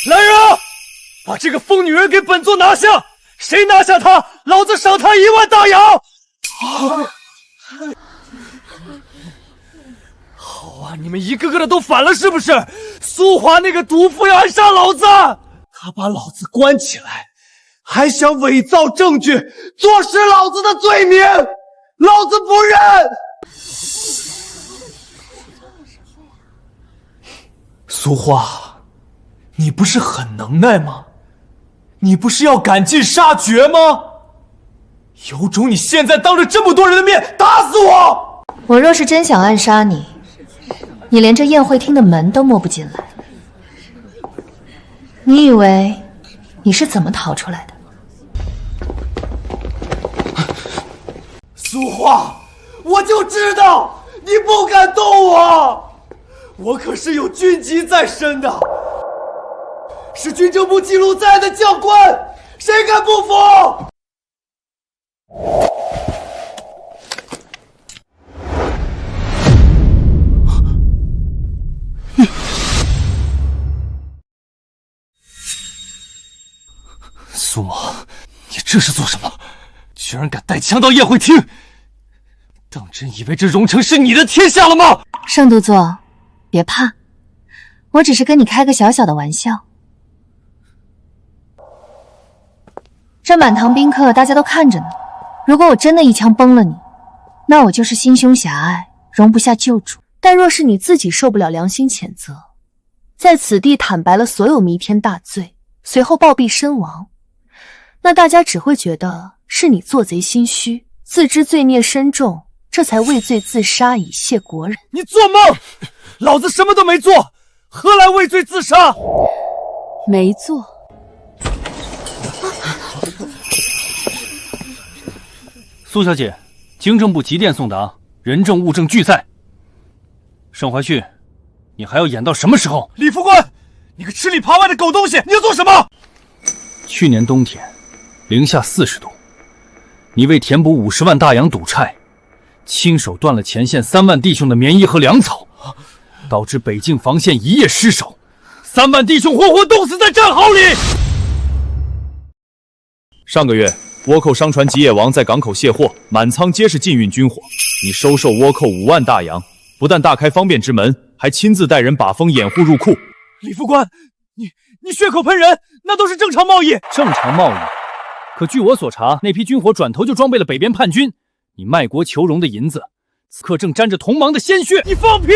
来人啊！把這個瘋女人給本座拿下！誰拿下她，老子賞她1萬大洋！好啊，你們一個個的都反了是不是？蘇華那個毒婦要暗殺老子，她把老子關起來，還想偽造證據，坐實老子的罪名，老子不認！蘇華，你不是很能耐嗎？你不是要趕盡殺絕嗎？有種你現在當着這麼多人的面打死我！我若是真想暗殺你，你連這宴會廳的門都摸不進來。你以為你是怎麼逃出來的？蘇華，我就知道你不敢動我！我可是有軍籍在身的，是軍政部記錄在案的將官，誰敢不服？蘇某，你這是做什麼？居然敢帶槍到宴會廳！當真以為這榮城是你的天下了嗎？盛都座，別怕，我只是跟你開個小小的玩笑。這滿堂賓客大家都看着呢，如果我真的一槍崩了你，那我就是心胸狹隘，容不下救主。但若是你自己受不了良心譴責，在此地坦白了所有彌天大罪，隨後暴斃身亡，那大家只會覺得是你做賊心虛，自知罪孽深重，這才畏罪自殺以謝國人。你做夢！老子什麼都沒做，何來畏罪自殺？沒做。蘇小姐，經政部急電送達，人證物證俱在。盛懷旭，你還要演到什麼時候？李副官，你個吃裡扒外的狗東西，你要做什麼？去年冬天，零下40度，你為填補50萬大洋賭債，親手斷了前線3萬弟兄的棉衣和糧草，導致北境防線一夜失守，3萬弟兄活活凍死在戰壕裡。上個月，倭寇商船吉野王在港口卸貨，滿艙皆是禁運軍火。你收受倭寇5萬大洋，不但大開方便之門，還親自帶人把風掩護入庫。李副官，你血口喷人，那都是正常贸易。正常贸易？可据我所查，那批军火转头就装备了北边叛军。你卖国求荣的银子，此刻正沾着同盟的鲜血。你放屁！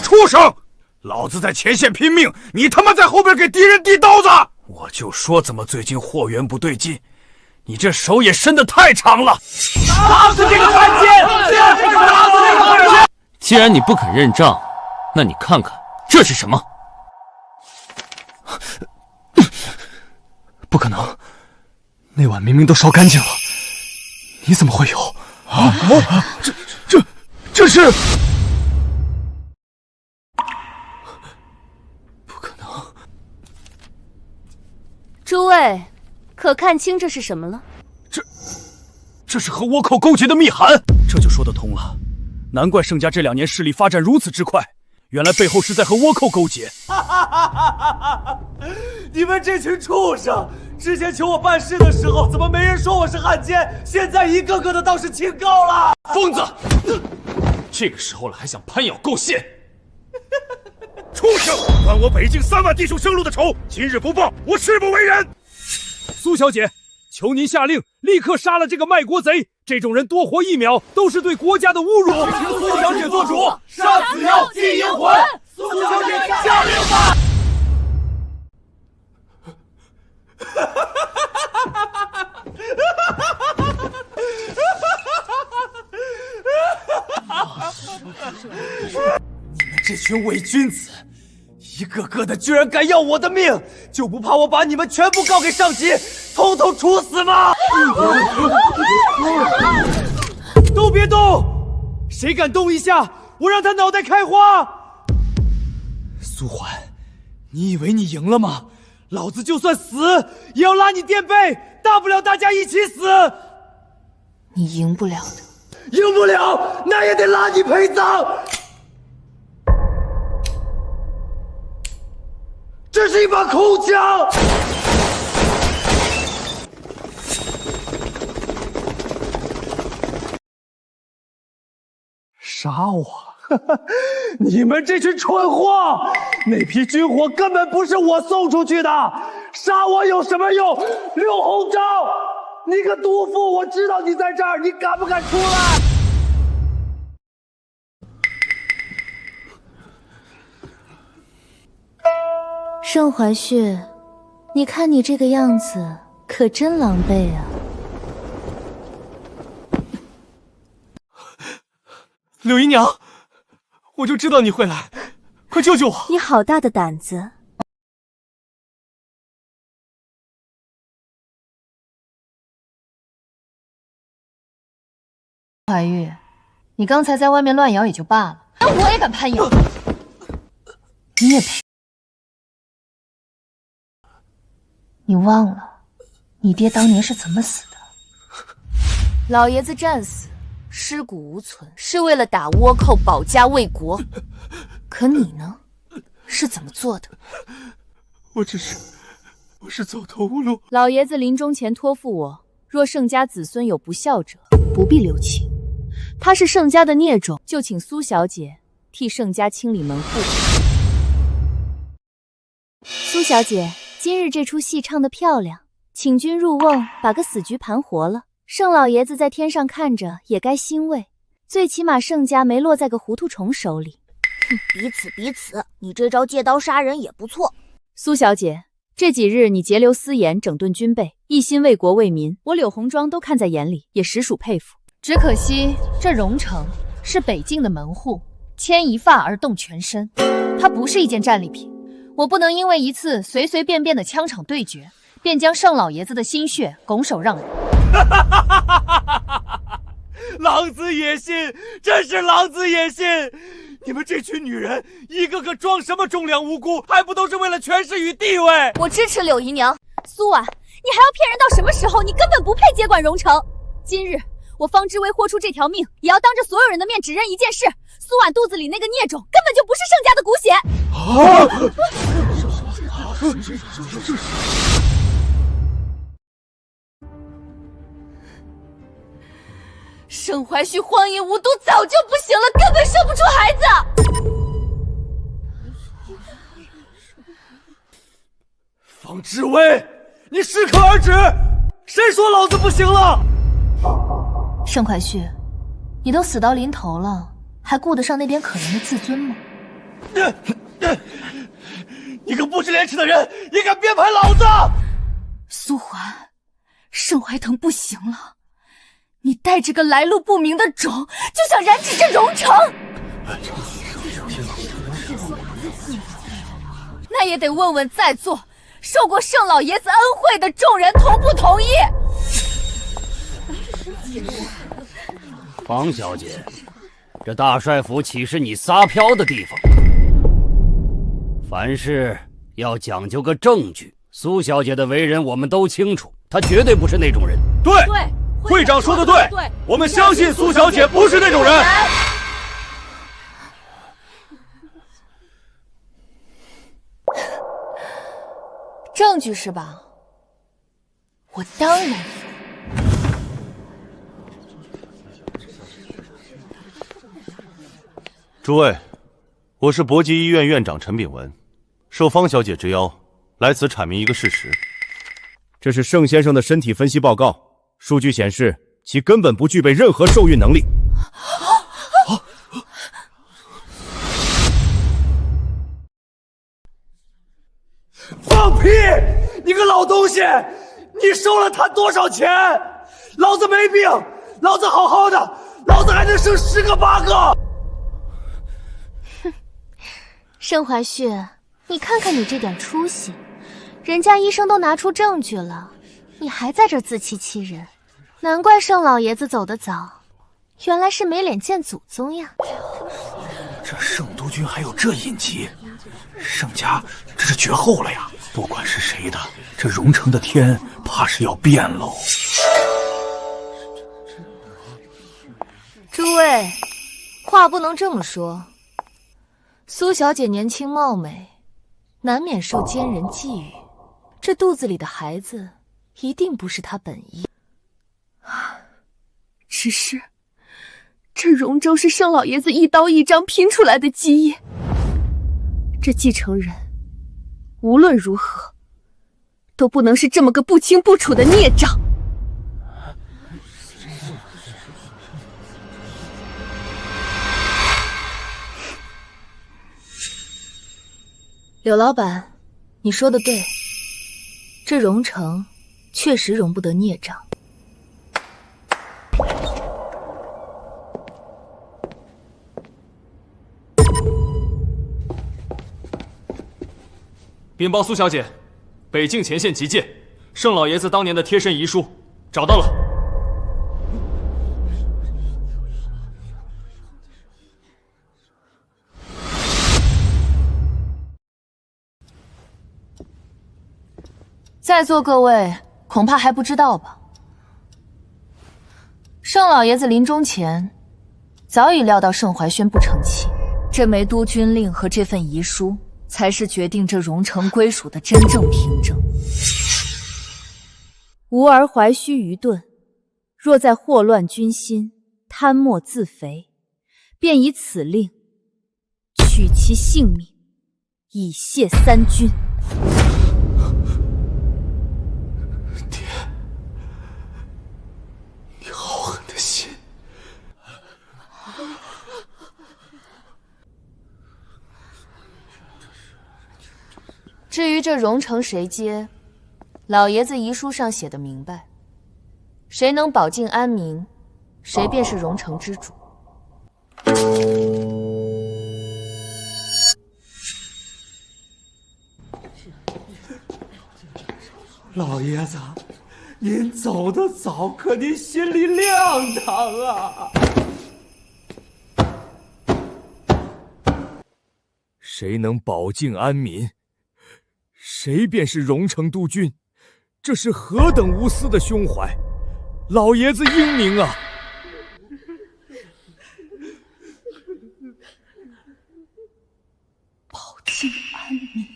畜生！老子在前线拼命，你他媽在後边给敌人递刀子！我就说怎么最近货源不对劲，你这手也伸得太长了！打死这个汉奸！打死这个汉奸！既然你不肯认账，那你看看这是什么？不可能，那碗明明都烧干净了，你怎么会有？这是？不可能！诸位，可看清这是什么了？这是和倭寇勾结的密函，这就说得通了。难怪盛家这2年势力发展如此之快，原来背后是在和倭寇勾结。你们这群畜生！之前求我办事的时候，怎么没人说我是汉奸？现在一个个的倒是清高了。疯子！这个时候了还想攀咬构陷？畜生！还我北境3万弟兄生路的仇，今日不报，我誓不为人。苏小姐，求您下令立刻杀了这个卖国贼！这种人多活1秒都是对国家的侮辱。请苏小姐做主，杀子妖，祭阴魂。苏小姐下令吧。你们这群伪君子，一个个的居然敢要我的命，就不怕我把你们全部告给上级，统统处死吗？都别动！谁敢动一下，我让他脑袋开花！苏桓，你以为你赢了吗？老子就算死，也要拉你垫背，大不了大家一起死。你赢不了的，赢不了，那也得拉你陪葬。这是一把空枪。杀我！你们这群蠢货！那批军火根本不是我送出去的，杀我有什麼用？劉鴻章，你個毒婦！我知道你在這兒，你敢不敢出來？盛懷旭，你看你這個樣子，可真狼狽啊！柳姨娘，我就知道你會來，快救救我！你好大的膽子！懷玉，你剛才在外面亂搖也就罷了，那我也敢攀咬？你也配？你忘了，你爹當年是怎麼死的？老爺子戰死，屍骨無存，是為了打倭寇，保家衛國。可你呢？是怎麼做的？我是走投無路。老爺子臨終前託付我，若盛家子孫有不孝者，不必留情。他是盛家的孽種，就請蘇小姐替盛家清理門戶。蘇小姐，今日這出戲唱得漂亮，請君入瓮，把個死局盤活了。盛老爺子在天上看着也該欣慰，最起碼盛家沒落在個糊塗蟲手裡。彼此，你這招借刀殺人也不錯。蘇小姐，這幾日你節流私鹽，整頓軍備，一心為國為民，我柳紅妝都看在眼裡，也實屬佩服。只可惜這榮城是北境的門戶，牽一髮而動全身，它不是一件戰利品。我不能因為一次隨隨便便的槍場對決，便將盛老爺子的心血拱手讓人。狼子野心，真是狼子野心！你們這群女人，一個個裝什麼忠良無辜，還不都是為了權勢與地位？我支持柳姨娘。蘇婉，你還要騙人到什麼時候？你根本不配接管榮城。今日我方知微豁出這條命，也要當着所有人的面指認一件事：蘇婉肚子裡那個孽種根本就不是盛家的骨血。盛懷旭荒淫無度，早就不行了，根本生不出孩子。方志威，你适可而止！谁说老子不行了？盛怀旭，你都死到临头了，还顾得上那点可怜的自尊吗？你个不知廉耻的人，也敢编排老子！苏桓，盛怀腾不行了，你带着个来路不明的种，就想染指这荣城？那也得問問在座受過盛老爺子恩惠的眾人同不同意。方小姐，這大帥府豈是你撒飄的地方？凡事要講究個證據。蘇小姐的為人我們都清楚，她絕對不是那種人。對，會長說的對，我們相信蘇小姐不是那種人。證據是吧？我當然有。諸位，我是博濟醫院院長陳炳文，受方小姐之邀，來此闡明一個事實。這是盛先生的身體分析報告，數據顯示其根本不具備任何受孕能力。放屁！你個老東西，你收了他多少錢？老子沒病，老子好好的，老子還能生10個8個。盛懷旭，你看看你這點出息，人家醫生都拿出證據了，你還在這自欺欺人，難怪盛老爺子走得早，原來是沒臉見祖宗呀。這盛督軍還有這隱疾，盛家這是絕後了呀！不管是誰的，這榮城的天怕是要變嘍。諸位，話不能這麼說。蘇小姐年輕貌美，難免受奸人覬覦，這肚子裡的孩子一定不是她本意。只是這榮州是盛老爺子一刀一張拼出來的基業，這繼承人無論如何都不能是這麼個不清不楚的孽障。柳老闆，你說的對，這榮城確實容不得孽障。稟報蘇小姐，北境前線急件，盛老爺子當年的貼身遺書找到了。在座各位恐怕還不知道吧？盛老爺子臨終前早已料到盛懷軒不成器，這枚督軍令和這份遺書才是決定這榮城歸屬的真正憑證。吾兒懷虛愚鈍，若在禍亂軍心，貪墨自肥，便以此令取其性命，以謝三軍。爹，你好狠的心！至於這榮城誰接，老爺子遺書上寫得明白，誰能保境安民，誰便是榮城之主。老爺子，您走得早，可您心裡亮堂啊！誰能保境安民，誰便是榮城督軍，這是何等無私的胸懷！老爺子英明啊！保境安民。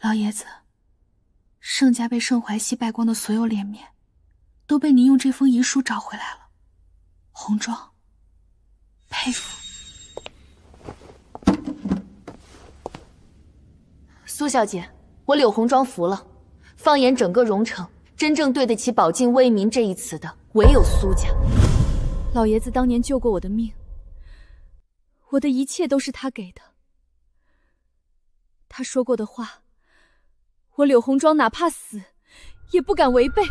老爺子，盛家被盛淮西敗光的所有脸面，都被您用这封遗書找回来了。紅妝，佩服。蘇小姐，我柳紅妝服了。放眼整個榮城，真正對得起保境為民這一詞的，唯有蘇家。老爺子當年救過我的命，我的一切都是他給的。他說過的話，我柳紅妝哪怕死，也不敢違背。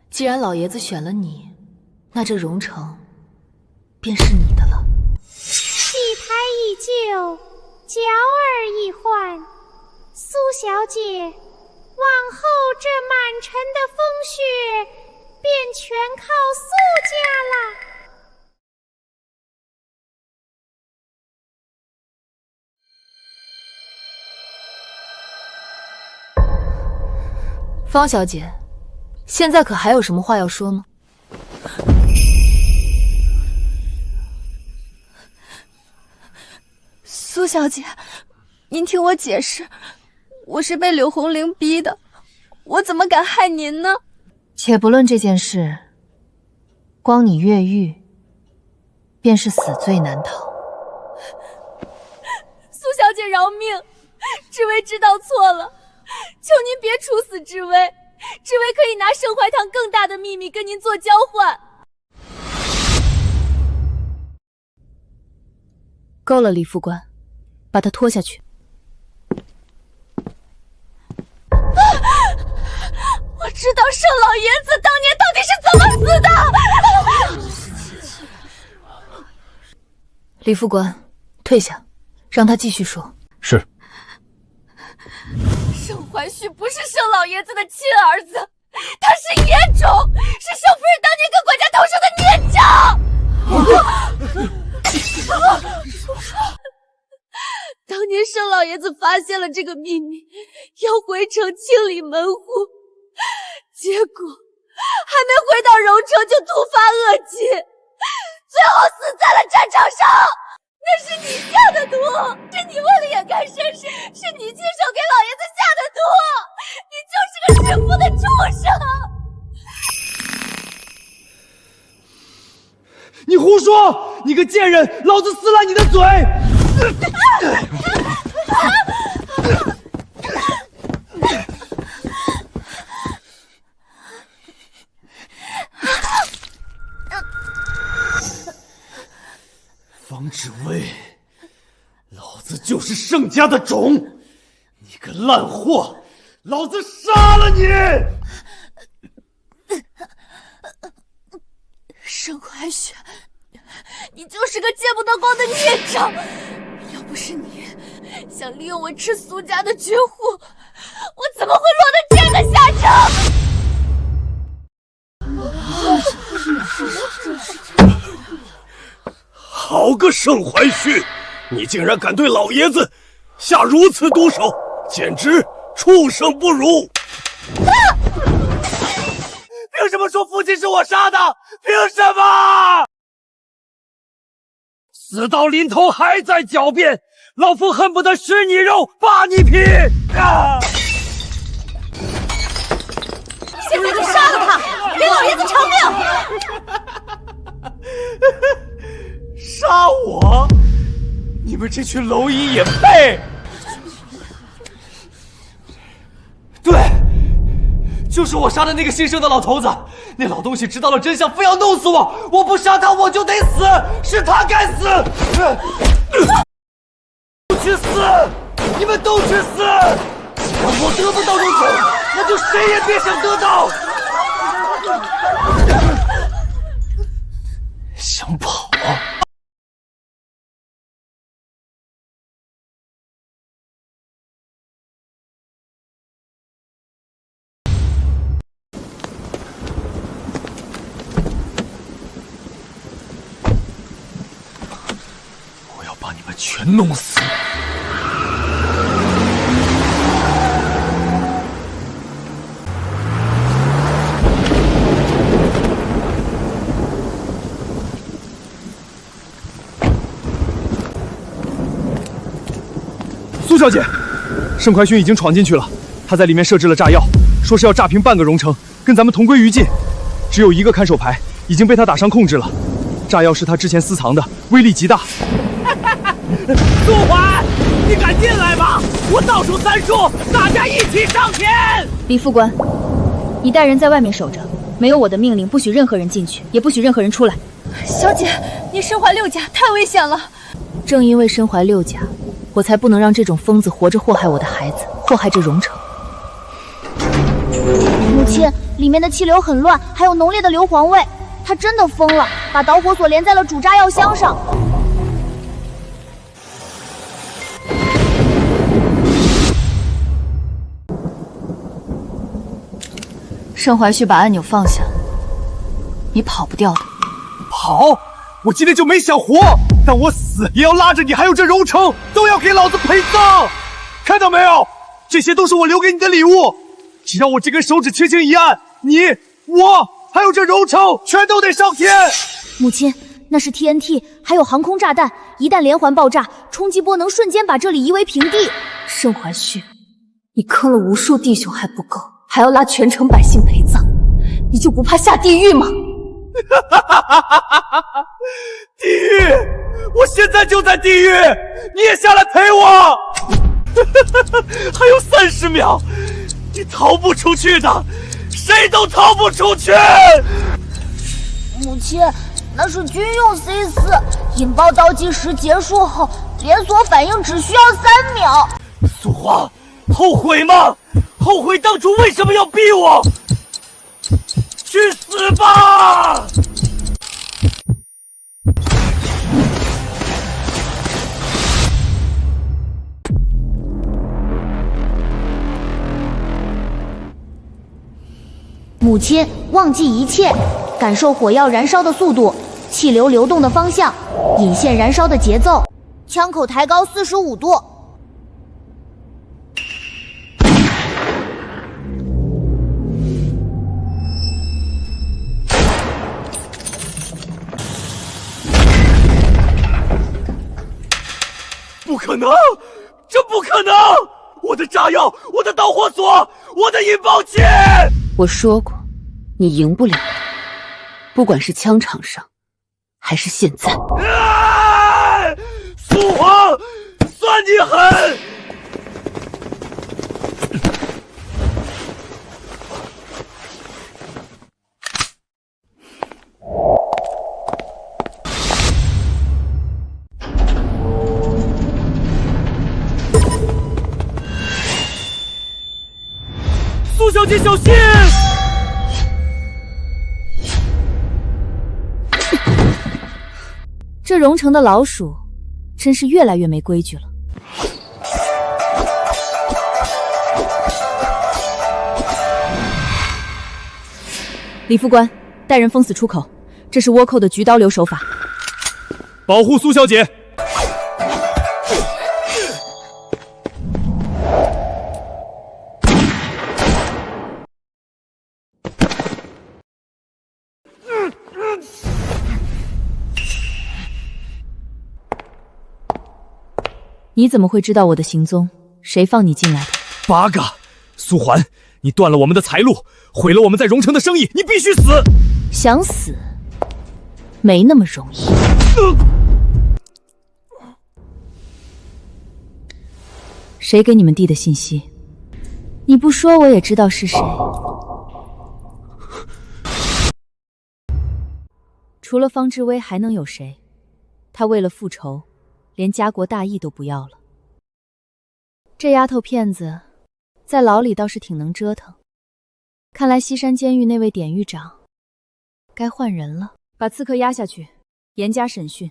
既然老爺子選了你，那這榮城便是你的了。戲台已就，角兒已換，蘇小姐，往後這滿城的風雪，便全靠蘇家了。方小姐，现在可還有什麼話要說嗎？蘇小姐，您聽我解釋，我是被柳紅玲逼的，我怎麼敢害您呢？且不論這件事，光你越獄，便是死罪難逃。蘇小姐饒命，知薇知道錯了，求您別處死知薇，知薇可以拿盛懷堂更大的秘密跟您做交換。夠了，李副官，把他拖下去。我知道盛老爺子當年到底是怎麼死的。李副官，退下，讓他繼續說。是。盛懷旭不是盛老爺子的親兒子，他是野種，是盛夫人當年跟管家投生的孽障。當年盛老爺子發現了這個秘密，要回城清理門戶，結果還沒回到榮城就突發惡疾，最後死在了戰場上。那是你下的毒，是你為了掩蓋身世，是你親手給老爺子下的毒，你就是個弒父的畜生！你胡說！你個賤人，老子撕爛你的嘴！方芷薇，老子就是盛家的种，你個爛貨，老子殺了你！盛懷旭，你就是個見不得光的孽障！要不是你想利用我吃蘇家的絕戶，我怎麼會落得這個下場？好個盛懷旭，你竟然敢對老爺子下如此毒手，簡直畜生不如！憑什麼說父親是我殺的？憑什麼？死到臨頭還在狡辯，老夫恨不得吃你肉，扒你皮！現在就殺了他，給老爺子償命！殺我？你們這群螻蟻也配？對，就是我殺的那個姓盛的老頭子。那老東西知道了真相，非要弄死我。我不殺他，我就得死，是他該死。都去死！你們都去死！既然我得不到荣城，那就誰也別想得到。想跑啊？把你们全弄死！蘇小姐，盛怀勋已经闖进去了，他在里面设置了炸药，说是要炸平半個榮城，跟咱們同歸於盡。只有一個看守牌已經被他打傷控制了，炸藥是他之前私藏的，威力極大。素環，你敢進來嗎？我倒數3數，大家一起上天！李副官，你帶人在外面守着，沒有我的命令，不許任何人進去，也不許任何人出來。小姐，你身懷6甲，太危險了。正因為身懷6甲，我才不能讓這種瘋子活着禍害我的孩子，禍害這榮城。母親，裡面的氣流很亂，還有濃烈的硫磺味，他真的瘋了，把導火索連在了主炸藥箱上。盛懷旭把按鈕放下，你跑不掉的。跑？我今天就沒想活，但我死也要拉着你還有這榮城都要給老子陪葬！看到沒有？這些都是我留給你的禮物，只要我這根手指輕輕一按，你、我還有這榮城全都得上天！母親，那是 TNT， 還有航空炸彈，一旦連環爆炸，衝擊波能瞬間把這裡夷為平地。盛懷旭，你坑了無數弟兄還不夠，還要拉全城百姓陪葬，你就不怕下地獄嗎？地獄！我現在就在地獄，你也下來陪我！還有30秒，你逃不出去的，誰都逃不出去！母親，那是軍用 C4，引爆倒計時結束後，連鎖反應只需要3秒。素華，後悔嗎？後悔當初為什麼要逼我？去死吧！母親，忘記一切，感受火藥燃燒的速度，氣流流動的方向，引線燃燒的節奏，槍口抬高45度。不可能，這不可能！我的炸藥，我的導火索，我的引爆器！我說過，你贏不了的，不管是槍場上，還是現在。素華，算你狠！蘇小姐，小心！這榮城的老鼠真是越來越沒規矩了。李副官，帶人封死出口，這是倭寇的舉刀流手法。保護蘇小姐。你怎麼會知道我的行蹤？誰放你進來的？8個！素環，你斷了我們的財路，毀了我們在榮城的生意，你必須死！想死，沒那麼容易。誰給你們遞的信息？你不說我也知道是誰。除了方志威，還能有誰？他為了復仇，連家國大義都不要了。這丫頭片子，在牢裡倒是挺能折騰。看來西山監獄那位典獄長，該換人了。把刺客押下去，嚴加審訊。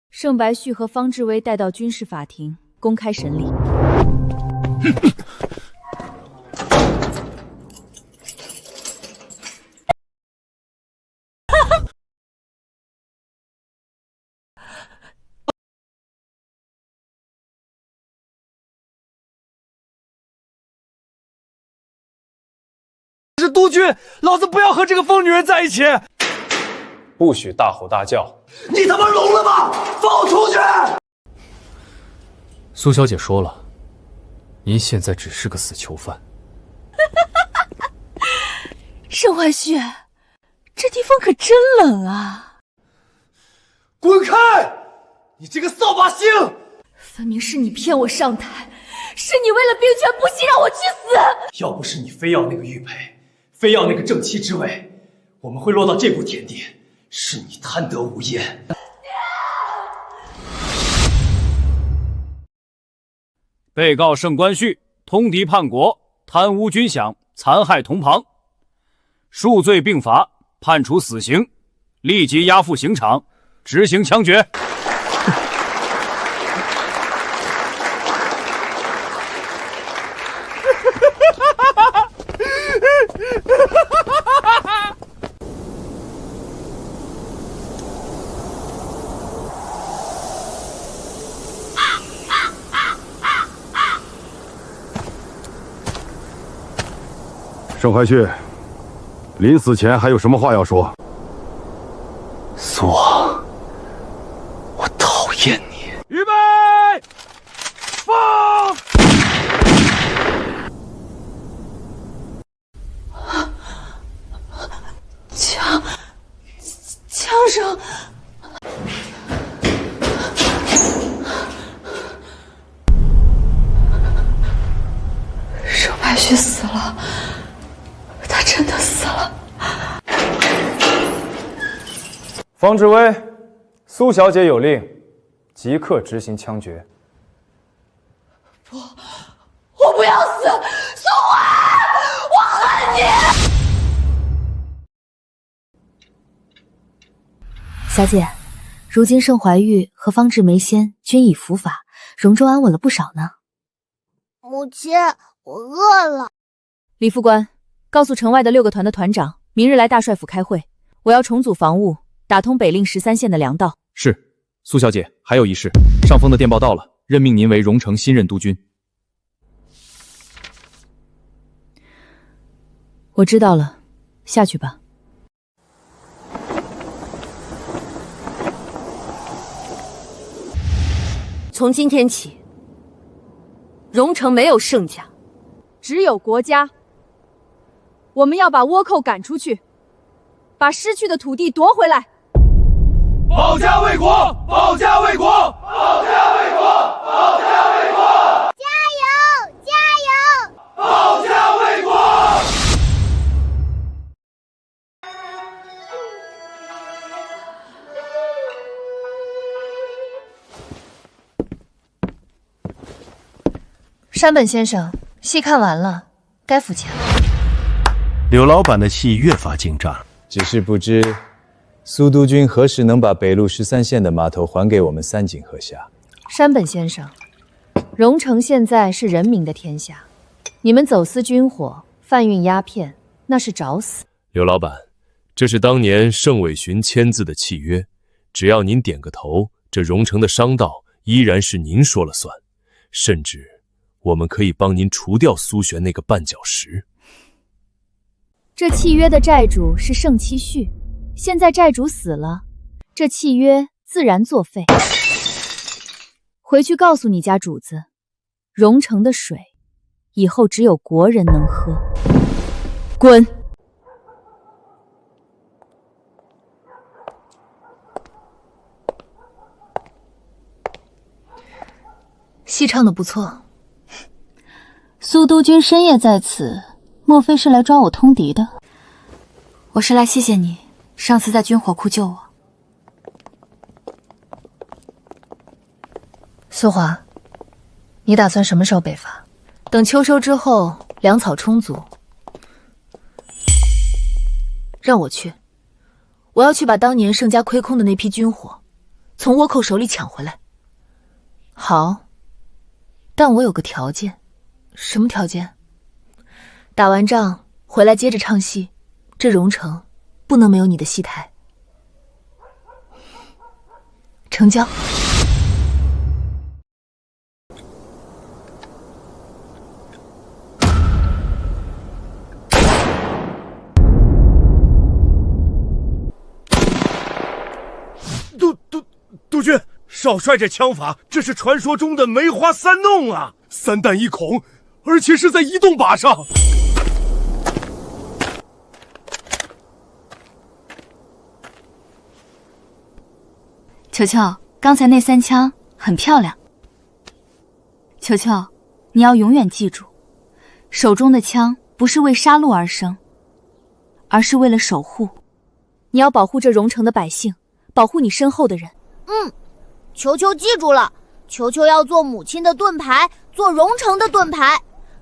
盛白旭和方志威帶到軍事法庭，公開審理。是督军，老子不要和這個瘋女人在一起！不許大吼大叫！你他媽聾了嗎？放我出去！蘇小姐說了，您現在只是個死囚犯。盛懷旭，這地方可真冷啊！滾開！你這個掃把星！分明是你騙我上台，是你為了兵權不惜讓我去死！要不是你非要那個玉佩，非要那個正妻之位，我們會落到這步田地。是你貪得無厭。被告盛觀旭通敵叛國，貪污軍饷，殘害同袍，數罪並罰，判處死刑，立即押赴刑場執行槍決。盛懷旭，臨死前還有什麼話要說？蘇王，我討厭你！預備，放！槍聲。盛懷旭死了，他真的死了。方志威，蘇小姐有令，即刻執行槍決。不，我不要死，蘇懷，我恨你！小姐，如今盛懷玉和方志梅仙均已伏法，荣州安穩了不少呢。母親，我餓了。李副官，告訴城外的6個團的團長，明日來大帥府開會，我要重組防務，打通北令13縣的糧道。是，蘇小姐，還有一事，上峰的電報到了，任命您為榮城新任督軍。我知道了，下去吧。從今天起，榮城沒有盛家，只有國家。我們要把倭寇趕出去，把失去的土地奪回來。保家衛國，保家衛國，保家衛國，保家衛國！加油，加油！保家衛國！山本先生，戲看完了，該付錢了。柳老板的戲越發精湛，只是不知蘇督軍何時能把北路13縣的碼頭還給我們三井河下？山本先生，榮城現在是人民的天下，你們走私軍火、販運鴉片，那是找死。劉老板，這是當年盛偉尋簽字的契約，只要您點個頭，這榮城的商道依然是您說了算，甚至我們可以幫您除掉蘇璇那個絆腳石。這契約的債主是盛期旭，現在債主死了，這契約自然作廢。回去告訴你家主子，榮城的水以後只有國人能喝。滾！戲唱得不錯。蘇督軍深夜在此，莫非是來抓我通敵的？我是來謝謝你上次在軍火庫救我。蘇華，你打算什麼時候北伐？等秋收之後，糧草充足。讓我去，我要去把當年盛家虧空的那批軍火，從倭寇手裡搶回來。好，但我有個條件。什麼條件？打完仗回來接着唱戲，這榮城不能沒有你的戲台。成交。督軍，少帥這槍法，這是傳說中的梅花三弄啊！ 3彈1孔，而且是在移动靶上。球球，刚才那3枪很漂亮。球球，你要永远记住，手中的枪不是为杀戮而生，而是为了守护。你要保护这荣城的百姓，保护你身后的人。球球记住了，球球要做母亲的盾牌，做荣城的盾牌。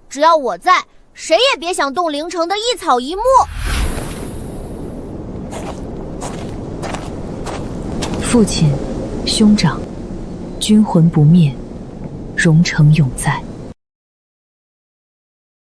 只要我在，谁也別想动陵城的一草一木。父親，兄長，軍魂不滅，榮城永在。